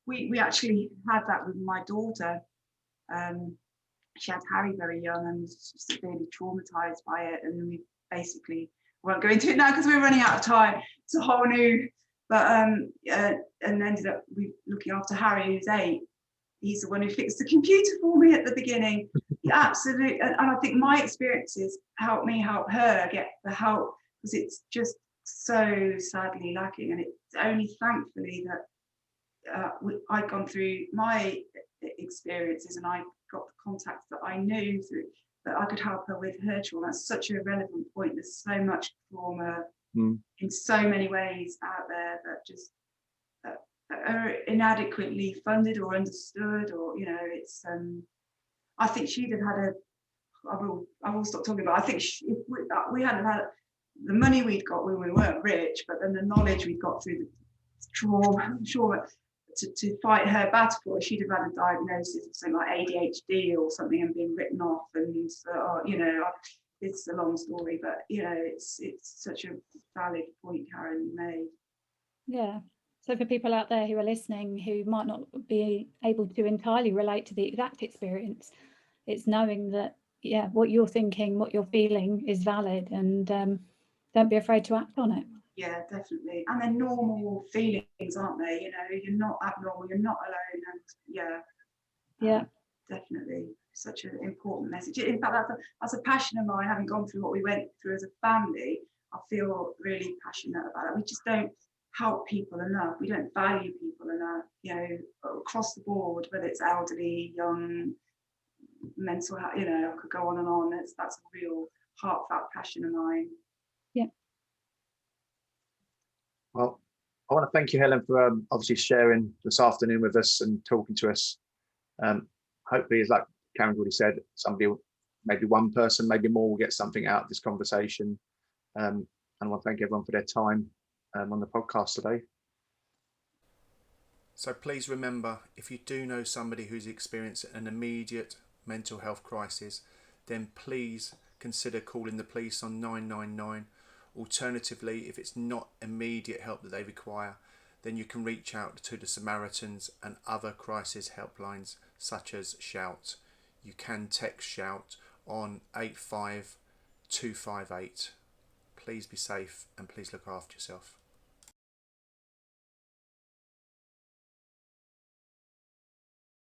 we actually had that with my daughter. She had Harry very young and was severely traumatised by it, and we basically won't go into it now because we're running out of time. It's a whole new, but and ended up looking after Harry, who's 8. He's the one who fixed the computer for me at the beginning. Absolutely. And I think my experiences helped me help her get the help, because it's just so sadly lacking. And it's only thankfully that I'd gone through my experiences and I got the contacts that I knew through, that I could help her with her trauma. That's such a relevant point. There's so much trauma in so many ways out there that just are inadequately funded or understood, or it's I think she'd have had I will stop talking about. I think if we hadn't had the money we'd got when we weren't rich, but then the knowledge we got through the trauma to fight her battle for, she'd have had a diagnosis of something like ADHD or something and been written off, and it's a long story, but it's such a valid point Karen made. Yeah. So for people out there who are listening who might not be able to entirely relate to the exact experience, it's knowing that, what you're thinking, what you're feeling is valid, and don't be afraid to act on it. Yeah, definitely. And they're normal feelings, aren't they? You're not abnormal, you're not alone. And definitely such an important message. In fact, that's a passion of mine, having gone through what we went through as a family. I feel really passionate about it. We just don't help people enough. We don't value people enough, across the board, whether it's elderly, young, mental health, I could go on and on. That's a real heartfelt passion of mine. Yeah. Well, I want to thank you, Helen, for obviously sharing this afternoon with us and talking to us. Hopefully, as like Karen's already said, somebody, maybe one person, maybe more, will get something out of this conversation. And I want to thank everyone for their time on the podcast today. So please remember, if you do know somebody who's experiencing an immediate mental health crisis, then please consider calling the police on 999. Alternatively, if it's not immediate help that they require, then you can reach out to the Samaritans and other crisis helplines such as Shout. You can text Shout on 85258. Please be safe and please look after yourself.